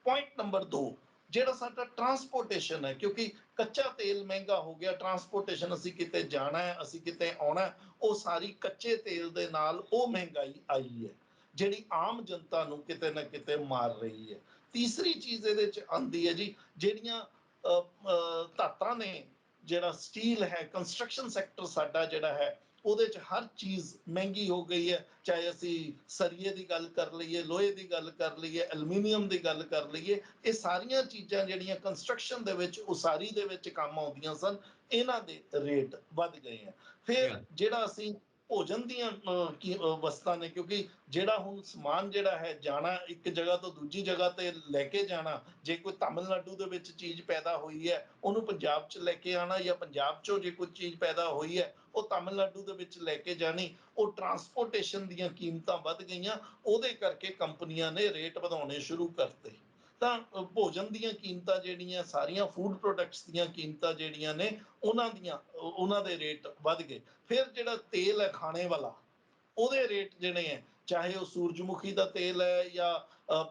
ਪੁਆਇੰਟ ਨੰਬਰ 2, ਜਿਹੜਾ ਸਾਡਾ ਟਰਾਂਸਪੋਰਟੇਸ਼ਨ ਹੈ, ਕਿਉਂਕਿ ਕੱਚਾ ਤੇਲ ਮਹਿੰਗਾ ਹੋ ਗਿਆ, ਟਰਾਂਸਪੋਰਟੇਸ਼ਨ, ਅਸੀਂ ਕਿਤੇ ਜਾਣਾ ਹੈ, ਅਸੀਂ ਕਿਤੇ ਆਉਣਾ, ਉਹ ਸਾਰੀ ਕੱਚੇ ਤੇਲ ਦੇ ਨਾਲ ਉਹ ਮਹਿੰਗਾਈ ਆਈ ਹੈ ਜਿਹੜੀ ਆਮ ਜਨਤਾ ਨੂੰ ਕਿਤੇ ਨਾ ਕਿਤੇ ਮਾਰ ਰਹੀ ਹੈ। ਤੀਸਰੀ ਚੀਜ਼ ਇਹਦੇ ਚ ਆਉਂਦੀ ਹੈ ਜੀ, ਜਿਹੜੀਆਂ ਧਾਤਾਂ ਨੇ, ਜਿਹੜਾ ਸਟੀਲ ਹੈ, ਕੰਸਟਰਕਸ਼ਨ ਸੈਕਟਰ ਸਾਡਾ ਜਿਹੜਾ ਹੈ, ਉਹਦੇ ਚ ਹਰ ਚੀਜ਼ ਮਹਿੰਗੀ ਹੋ ਗਈ ਹੈ। ਚਾਹੇ ਅਸੀਂ ਸਰੀਏ ਦੀ ਗੱਲ ਕਰ ਲਈਏ, ਲੋਹੇ ਦੀ ਗੱਲ ਕਰ ਲਈਏ, ਐਲੂਮੀਨੀਅਮ ਦੀ ਗੱਲ ਕਰ ਲਈਏ, ਇਹ ਸਾਰੀਆਂ ਚੀਜ਼ਾਂ ਜਿਹੜੀਆਂ ਕੰਸਟਰਕਸ਼ਨ ਦੇ ਵਿੱਚ, ਉਸਾਰੀ ਦੇ ਵਿੱਚ ਕੰਮ ਆਉਂਦੀਆਂ ਸਨ, ਇਹਨਾਂ ਦੇ ਰੇਟ ਵੱਧ ਗਏ ਆ। ਫਿਰ ਜਿਹੜਾ ਅਸੀਂ ਭੋਜਨ ਦੀਆਂ ਵਸਤਾਂ ਨੇ, ਕਿਉਂਕਿ ਜਿਹੜਾ ਹੁਣ ਸਮਾਨ ਜਿਹੜਾ ਹੈ, ਜਾਣਾ ਇੱਕ ਜਗ੍ਹਾ ਤੋਂ ਦੂਜੀ ਜਗ੍ਹਾ ਤੇ ਲੈ ਕੇ ਜਾਣਾ, ਜੇ ਕੋਈ ਤਾਮਿਲਨਾਡੂ ਦੇ ਵਿੱਚ ਚੀਜ਼ ਪੈਦਾ ਹੋਈ ਹੈ, ਉਹਨੂੰ ਪੰਜਾਬ 'ਚ ਲੈ ਕੇ ਆਉਣਾ, ਜਾਂ ਪੰਜਾਬ 'ਚੋਂ ਜੇ ਕੋਈ ਚੀਜ਼ ਪੈਦਾ ਹੋਈ ਹੈ ਉਹ ਤਾਮਿਲਨਾਡੂ ਦੇ ਵਿੱਚ ਲੈ ਕੇ ਜਾਣੀ, ਉਹ ਟਰਾਂਸਪੋਰਟੇਸ਼ਨ ਦੀਆਂ ਕੀਮਤਾਂ ਵੱਧ ਗਈਆਂ। ਉਹਦੇ ਕਰਕੇ ਕੰਪਨੀਆਂ ਨੇ ਰੇਟ ਵਧਾਉਣੇ ਸ਼ੁਰੂ ਕਰਤੇ। ਤਾਂ ਭੋਜਨ ਦੀਆਂ ਕੀਮਤਾਂ ਜਿਹੜੀਆਂ, ਸਾਰੀਆਂ ਫੂਡ ਪ੍ਰੋਡਕਟਸ ਦੀਆਂ ਕੀਮਤਾਂ ਜਿਹੜੀਆਂ ਨੇ, ਉਹਨਾਂ ਦੇ ਰੇਟ ਵੱਧ ਗਏ। ਫਿਰ ਜਿਹੜਾ ਤੇਲ ਹੈ ਖਾਣੇ ਵਾਲਾ, ਉਹਦੇ ਰੇਟ ਜਿਹੜੇ ਹੈ, ਚਾਹੇ ਉਹ ਸੂਰਜਮੁਖੀ ਦਾ ਤੇਲ ਹੈ, ਜਾਂ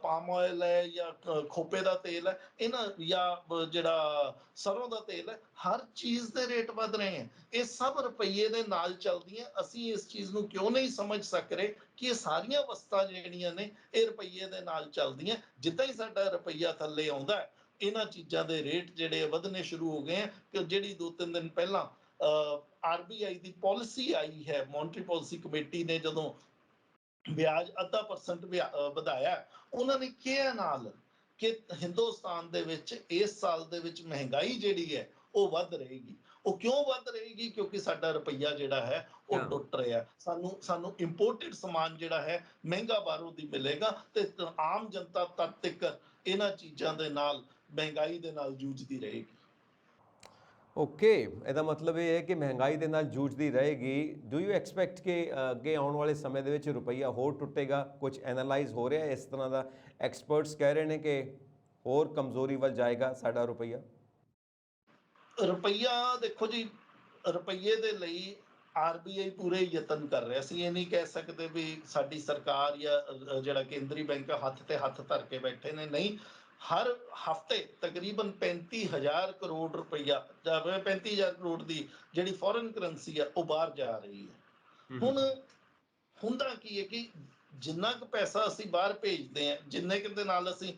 ਪਾਮ ਆਇਲ ਹੈ, ਜਾਂ ਖੋਪੇ ਦਾ ਤੇਲ ਹੈ, ਇਹਨਾਂ, ਜਾਂ ਜਿਹੜਾ ਸਰੋਂ ਦਾ ਤੇਲ ਹੈ, ਹਰ ਚੀਜ਼ ਦੇ ਰੇਟ ਵੱਧ ਰਹੇ ਹੈ। ਇਹ ਸਭ ਰੁਪਈਏ ਦੇ ਨਾਲ ਚੱਲਦੀਆਂ। ਅਸੀਂ ਇਸ ਚੀਜ਼ ਨੂੰ ਕਿਉਂ ਨਹੀਂ ਸਮਝ ਸਕ ਰਹੇ ਕਿ ਇਹ ਸਾਰੀਆਂ ਵਸਤਾਂ ਜਿਹੜੀਆਂ ਨੇ ਇਹ ਰੁਪਈਏ ਦੇ ਨਾਲ ਚੱਲਦੀਆਂ। ਜਿੱਦਾਂ ਹੀ ਸਾਡਾ ਰੁਪਈਆ ਥੱਲੇ ਆਉਂਦਾ ਹੈ, ਇਹਨਾਂ ਚੀਜ਼ਾਂ ਦੇ ਰੇਟ ਜਿਹੜੇ ਵਧਣੇ ਸ਼ੁਰੂ ਹੋ ਗਏ ਆ ਕਿ ਜਿਹੜੀ 2-3 ਦਿਨ ਪਹਿਲਾਂ ਆਰਬੀਆਈ ਦੀ ਪਾਲਿਸੀ ਆਈ ਹੈ, ਮੋਨਟਰੀ ਪਾਲਿਸੀ ਕਮੇਟੀ ਨੇ ਜਦੋਂ ਵਿਆਜ 0.5% ਵਧਾਇਆ, ਉਹਨਾਂ ਨੇ ਕਿਹਾ ਨਾਲ ਕਿ ਹਿੰਦੁਸਤਾਨ ਦੇ ਵਿੱਚ ਇਸ ਸਾਲ ਦੇ ਵਿੱਚ ਮਹਿੰਗਾਈ ਜਿਹੜੀ ਹੈ ਉਹ ਵੱਧ ਰਹੇਗੀ। ਉਹ ਕਿਉਂ ਵੱਧ ਰਹੇਗੀ? ਕਿਉਂਕਿ ਸਾਡਾ ਰੁਪਈਆ ਜਿਹੜਾ ਹੈ ਉਹ ਹਾਂ। ਟੁੱਟ ਰਿਹਾ। ਸਾਨੂੰ ਇੰਪੋਰਟਡ ਸਮਾਨ ਜਿਹੜਾ ਹੈ ਮਹਿੰਗਾ ਬਾਹਰੋਂ ਦੀ ਮਿਲੇਗਾ ਤੇ ਆਮ ਜਨਤਾ ਤਦ ਤੱਕ ਇਹਨਾਂ ਚੀਜ਼ਾਂ ਦੇ ਨਾਲ, ਮਹਿੰਗਾਈ ਦੇ ਨਾਲ ਜੂਝਦੀ ਰਹੇਗੀ। ਓਕੇ, ਇਹਦਾ ਮਤਲਬ ਇਹ ਹੈ ਕਿ ਮਹਿੰਗਾਈ ਦੇ ਨਾਲ ਜੂਝਦੀ ਰਹੇਗੀ। ਡੂ ਯੂ ਐਕਸਪੈਕਟ ਕਿ ਅੱਗੇ ਆਉਣ ਵਾਲੇ ਸਮੇਂ ਦੇ ਵਿੱਚ ਰੁਪਈਆ ਹੋਰ ਟੁੱਟੇਗਾ? ਕੁਝ ਐਨਾਲਾਈਜ਼ ਹੋ ਰਿਹਾ ਇਸ ਤਰ੍ਹਾਂ ਦਾ? ਐਕਸਪਰਟਸ ਕਹਿ ਰਹੇ ਨੇ ਕਿ ਹੋਰ ਕਮਜ਼ੋਰੀ ਵੱਲ ਜਾਏਗਾ ਸਾਡਾ ਰੁਪਈਆ। ਰੁਪਈਆ ਦੇਖੋ ਜੀ, ਰੁਪਈਏ ਦੇ ਲਈ ਆਰਬੀਆਈ ਪੂਰੇ ਯਤਨ ਕਰ ਰਿਹਾ ਸੀ। ਇਹ ਨਹੀਂ ਕਹਿ ਸਕਦੇ ਵੀ ਸਾਡੀ ਸਰਕਾਰ ਜਾਂ ਜਿਹੜਾ ਕੇਂਦਰੀ ਬੈਂਕ ਹੱਥ ਤੇ ਹੱਥ ਧਰ ਕੇ ਬੈਠੇ ਨੇ, ਨਹੀਂ। ਹਰ ਹਫਤੇ ਤਕਰੀਬਨ 35,000 ਕਰੋੜ ਰੁਪਈਆ ਜਾਂ 35,000 ਕਰੋੜ ਦੀ ਜਿਹੜੀ ਫੋਰਨ ਕਰੰਸੀ ਆ ਉਹ ਬਾਹਰ ਜਾ ਰਹੀ ਹੈ। ਹੁਣ ਹੁੰਦਾ ਕੀ ਹੈ ਕਿ ਜਿੰਨਾ ਕੁ ਪੈਸਾ ਅਸੀਂ ਬਾਹਰ ਭੇਜਦੇ ਹਾਂ, ਜਿੰਨੇ ਕੁ ਦੇ ਨਾਲ ਅਸੀਂ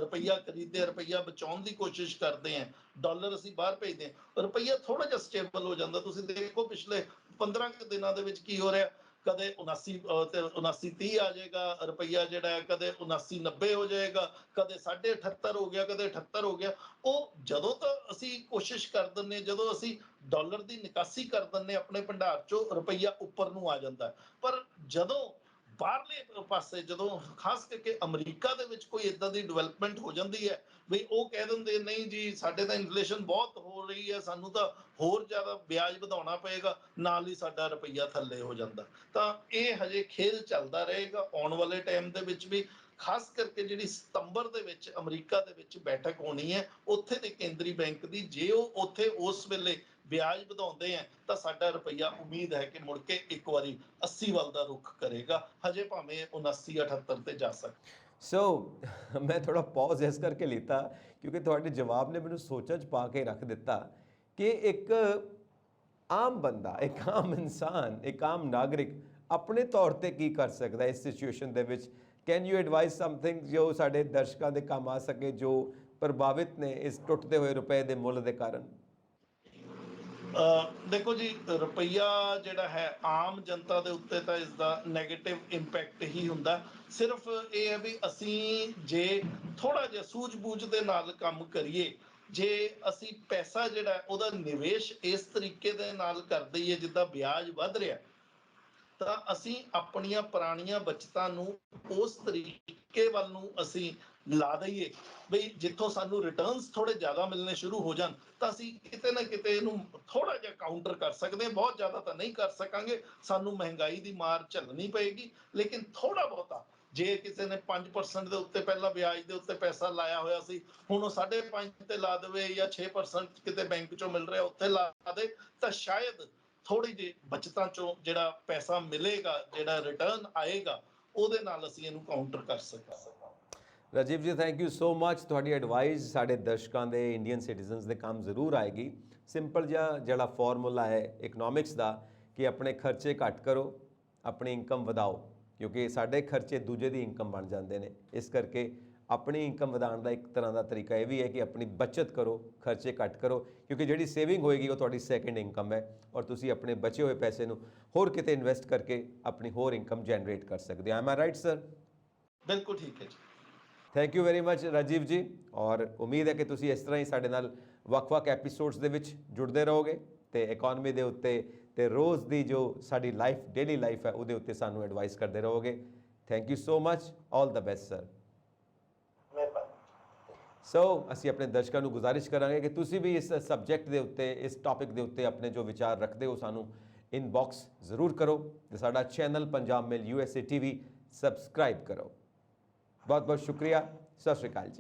ਰੁਪਈਆ ਖਰੀਦਦੇ ਹਾਂ, ਰੁਪਈਆ ਬਚਾਉਣ ਦੀ ਕੋਸ਼ਿਸ਼ ਕਰਦੇ ਹਾਂ, ਡਾਲਰ ਅਸੀਂ ਬਾਹਰ ਭੇਜਦੇ ਹਾਂ, ਰੁਪਈਆ ਥੋੜਾ ਜਿਹਾ ਸਟੇਬਲ ਹੋ ਜਾਂਦਾ। ਤੁਸੀਂ ਦੇਖੋ ਪਿਛਲੇ 15 ਕੁ ਦਿਨਾਂ ਦੇ ਵਿੱਚ ਕੀ ਹੋ ਰਿਹਾ, ਕਦੇ 79-30 ਆ ਜਾਏਗਾ ਰੁਪਈਆ ਜਿਹੜਾ ਹੈ, ਕਦੇ 79-90 ਹੋ ਜਾਏਗਾ, ਕਦੇ 78.5 ਹੋ ਗਿਆ, ਕਦੇ 78 ਹੋ ਗਿਆ। ਉਹ ਜਦੋਂ ਤਾਂ ਅਸੀਂ ਕੋਸ਼ਿਸ਼ ਕਰ ਦਿੰਦੇ, ਜਦੋਂ ਅਸੀਂ ਡਾਲਰ ਦੀ ਨਿਕਾਸੀ ਕਰ ਦਿੰਦੇ ਆਪਣੇ ਭੰਡਾਰ ਚੋਂ, ਰੁਪਈਆ ਉੱਪਰ ਨੂੰ ਆ ਜਾਂਦਾ। ਪਰ ਜਦੋਂ ਬਾਹਰਲੇ ਪਾਸੇ, ਜਦੋਂ ਖਾਸ ਕਰਕੇ ਅਮਰੀਕਾ ਦੇ ਵਿੱਚ ਕੋਈ ਇਦਾਂ ਦੀ ਡਿਵੈਲਪਮੈਂਟ ਹੋ ਜਾਂਦੀ ਹੈ ਵੀ ਉਹ ਕਹਿ ਦਿੰਦੇ ਨਹੀਂ ਜੀ ਸਾਡੇ ਤਾਂ ਇਨਫਲੇਸ਼ਨ ਬਹੁਤ ਹੋ ਰਹੀ ਹੈ, ਸਾਨੂੰ ਤਾਂ ਹੋਰ ਜ਼ਿਆਦਾ ਵਿਆਜ ਵਧਾਉਣਾ ਪਏਗਾ, ਨਾਲ ਹੀ ਸਾਡਾ ਰੁਪਈਆ ਥੱਲੇ ਹੋ ਜਾਂਦਾ। ਤਾਂ ਇਹ ਹਜੇ ਖੇਲ ਚੱਲਦਾ ਰਹੇਗਾ ਆਉਣ ਵਾਲੇ ਟਾਈਮ ਦੇ ਵਿੱਚ ਵੀ। ਖਾਸ ਕਰਕੇ ਜਿਹੜੀ ਸਤੰਬਰ ਦੇ ਵਿੱਚ ਅਮਰੀਕਾ ਦੇ ਵਿੱਚ ਬੈਠਕ ਹੋਣੀ ਹੈ ਉੱਥੇ ਦੇ ਕੇਂਦਰੀ ਬੈਂਕ ਦੀ, ਜੇ ਉਹ ਉੱਥੇ ਉਸ ਵੇਲੇ ਵਿਆਜ ਵਧਾਉਂਦੇ ਆ ਤਾਂ ਸਾਡਾ ਰੁਪਈਆ ਉਮੀਦ ਹੈ ਕਿ ਮੁੜ ਕੇ ਇੱਕ ਵਾਰੀ 80 ਵੱਲ ਦਾ ਰੁਖ ਕਰੇਗਾ, ਹਜੇ ਭਾਵੇਂ 79-78 ਤੇ ਜਾ ਸਕਦਾ। ਸੋ ਮੈਂ ਥੋੜਾ ਪੌਜ਼ ਇਸ ਕਰਕੇ ਲਿੱਤਾ ਕਿਉਂਕਿ ਤੁਹਾਡੇ ਜਵਾਬ ਨੇ ਮੈਨੂੰ ਸੋਚਾਂ 'ਚ ਪਾ ਕੇ ਰੱਖ ਦਿੱਤਾ ਕਿ ਇੱਕ ਆਮ ਬੰਦਾ, ਇੱਕ ਆਮ ਇਨਸਾਨ, ਇੱਕ ਆਮ ਨਾਗਰਿਕ ਆਪਣੇ ਤੌਰ ਤੇ ਕੀ ਕਰ ਸਕਦਾ ਇਸ ਸਿਚੁਏਸ਼ਨ ਦੇ ਵਿੱਚ। ਕੈਨ ਯੂ ਐਡਵਾਈਜ਼ ਸਮਥਿੰਗ ਜੋ ਸਾਡੇ ਦਰਸ਼ਕਾਂ ਦੇ ਕੰਮ ਆ ਸਕੇ, ਜੋ ਪ੍ਰਭਾਵਿਤ ਨੇ ਇਸ ਟੁੱਟਦੇ ਹੋਏ ਰੁਪਏ ਦੇ ਮੁੱਲ ਦੇ ਕਾਰਨ? ਦੇਖੋ ਜੀ, ਰੁਪਈਆ ਜਿਹੜਾ ਹੈ ਆਮ ਜਨਤਾ ਦੇ ਉੱਤੇ ਤਾਂ ਇਸ ਦਾ ਨੈਗੇਟਿਵ ਇੰਪੈਕਟ ਹੀ ਹੁੰਦਾ। ਸਿਰਫ ਇਹ ਹੈ ਵੀ ਅਸੀਂ ਜੇ ਥੋੜਾ ਜਿਹਾ ਸੂਝ-ਬੂਝ ਦੇ ਨਾਲ ਕੰਮ ਕਰੀਏ, ਜੇ ਅਸੀਂ ਪੈਸਾ ਜਿਹੜਾ ਉਹਦਾ ਨਿਵੇਸ਼ ਇਸ ਤਰੀਕੇ ਦੇ ਨਾਲ ਕਰ ਦਈਏ ਜਿੱਦਾਂ ਵਿਆਜ ਵੱਧ ਰਿਹਾ, ਤਾਂ ਅਸੀਂ ਆਪਣੀਆਂ ਪੁਰਾਣੀਆਂ ਬਚਤਾਂ ਨੂੰ ਉਸ ਤਰੀਕੇ ਵੱਲ ਨੂੰ ਅਸੀਂ ਲਾ ਦਈਏ ਬਈ ਜਿੱਥੋਂ ਸਾਨੂੰ ਰਿਟਰਨਸ ਥੋੜੇ ਜ਼ਿਆਦਾ ਮਿਲਣੇ ਸ਼ੁਰੂ ਹੋ ਜਾਣ, ਤਾਂ ਅਸੀਂ ਕਿਤੇ ਨਾ ਕਿਤੇ ਇਹਨੂੰ ਥੋੜਾ ਜਿਹਾ ਕਾਊਂਟਰ ਕਰ ਸਕਦੇ ਹਾਂ। ਬਹੁਤ ਜ਼ਿਆਦਾ ਤਾਂ ਨਹੀਂ ਕਰ ਸਕਾਂਗੇ, ਸਾਨੂੰ ਮਹਿੰਗਾਈ ਦੀ ਮਾਰ ਝੱਲਣੀ ਪਏਗੀ, ਲੇਕਿਨ ਥੋੜਾ ਬਹੁਤਾ ਜੇ ਕਿਸੇ ਨੇ 5% ਦੇ ਉੱਤੇ ਪਹਿਲਾਂ ਵਿਆਜ ਦੇ ਉੱਤੇ ਪੈਸਾ ਲਾਇਆ ਹੋਇਆ ਸੀ, ਹੁਣ ਉਹ 5.5 ਤੇ ਲਾ ਦੇਵੇ ਜਾਂ 6% ਕਿਤੇ ਬੈਂਕ ਚੋਂ ਮਿਲ ਰਿਹਾ ਉੱਥੇ ਲਾ ਦੇ, ਤਾਂ ਸ਼ਾਇਦ ਥੋੜੀ ਜਿਹੀ ਬਚਤਾਂ ਚੋਂ ਜਿਹੜਾ ਪੈਸਾ ਮਿਲੇਗਾ, ਜਿਹੜਾ ਰਿਟਰਨ ਆਏਗਾ, ਉਹਦੇ ਨਾਲ ਅਸੀਂ ਇਹਨੂੰ ਕਾਊਂਟਰ ਕਰ ਸਕਾਂਗੇ। ਰਾਜੀਵ ਜੀ, ਥੈਂਕ ਯੂ ਸੋ ਮਚ। ਤੁਹਾਡੀ ਐਡਵਾਈਸ ਸਾਡੇ ਦਰਸ਼ਕਾਂ ਦੇ, ਇੰਡੀਅਨ ਸਿਟੀਜ਼ਨਸ ਦੇ ਕੰਮ ਜ਼ਰੂਰ ਆਏਗੀ। ਸਿੰਪਲ ਜਿਹਾ ਜਿਹੜਾ ਫਾਰਮੂਲਾ ਹੈ ਇਕਨੋਮਿਕਸ ਦਾ ਕਿ ਆਪਣੇ ਖਰਚੇ ਘੱਟ ਕਰੋ, ਆਪਣੀ ਇਨਕਮ ਵਧਾਓ, ਕਿਉਂਕਿ ਸਾਡੇ ਖਰਚੇ ਦੂਜੇ ਦੀ ਇਨਕਮ ਬਣ ਜਾਂਦੇ ਨੇ। ਇਸ ਕਰਕੇ ਆਪਣੀ ਇਨਕਮ ਵਧਾਉਣ ਦਾ ਇੱਕ ਤਰ੍ਹਾਂ ਦਾ ਤਰੀਕਾ ਇਹ ਵੀ ਹੈ ਕਿ ਆਪਣੀ ਬੱਚਤ ਕਰੋ, ਖਰਚੇ ਘੱਟ ਕਰੋ, ਕਿਉਂਕਿ ਜਿਹੜੀ ਸੇਵਿੰਗ ਹੋਏਗੀ ਉਹ ਤੁਹਾਡੀ ਸੈਕੰਡ ਇਨਕਮ ਹੈ ਔਰ ਤੁਸੀਂ ਆਪਣੇ ਬਚੇ ਹੋਏ ਪੈਸੇ ਨੂੰ ਹੋਰ ਕਿਤੇ ਇਨਵੈਸਟ ਕਰਕੇ ਆਪਣੀ ਹੋਰ ਇਨਕਮ ਜਨਰੇਟ ਕਰ ਸਕਦੇ ਹੋ। M I right sir? ਬਿਲਕੁਲ ਠੀਕ ਹੈ ਜੀ। Thank you very much Rajiv ਜੀ, ਔਰ ਉਮੀਦ ਹੈ ਕਿ ਤੁਸੀਂ ਇਸ ਤਰ੍ਹਾਂ ਹੀ ਸਾਡੇ ਨਾਲ ਵੱਖ-ਵੱਖ ਐਪੀਸੋਡਸ ਦੇ ਵਿੱਚ ਜੁੜਦੇ ਰਹੋਗੇ ਤੇ ਇਕਨੋਮੀ ਦੇ ਉੱਤੇ ਤੇ ਰੋਜ਼ ਦੀ ਜੋ ਸਾਡੀ ਲਾਈਫ, ਡੇਲੀ ਲਾਈਫ ਹੈ ਉਹਦੇ ਉੱਤੇ ਸਾਨੂੰ ਐਡਵਾਈਸ ਕਰਦੇ ਰਹੋਗੇ। Thank you so much, all the best sir. ਸੋ ਅਸੀਂ ਆਪਣੇ ਦਰਸ਼ਕਾਂ ਨੂੰ ਗੁਜ਼ਾਰਿਸ਼ ਕਰਾਂਗੇ ਕਿ ਤੁਸੀਂ ਵੀ ਇਸ ਸਬਜੈਕਟ ਦੇ ਉੱਤੇ, ਇਸ ਟੌਪਿਕ ਦੇ ਉੱਤੇ ਆਪਣੇ ਜੋ ਵਿਚਾਰ ਰੱਖਦੇ ਹੋ ਸਾਨੂੰ ਇਨਬਾਕਸ ਜ਼ਰੂਰ ਕਰੋ ਤੇ ਸਾਡਾ ਚੈਨਲ ਪੰਜਾਬ ਮੇਲ USA TV ਸਬਸਕ੍ਰਾਈਬ ਕਰੋ। ਬਹੁਤ ਬਹੁਤ ਸ਼ੁਕਰੀਆ। ਸਤਿ ਸ਼੍ਰੀ ਅਕਾਲ ਜੀ।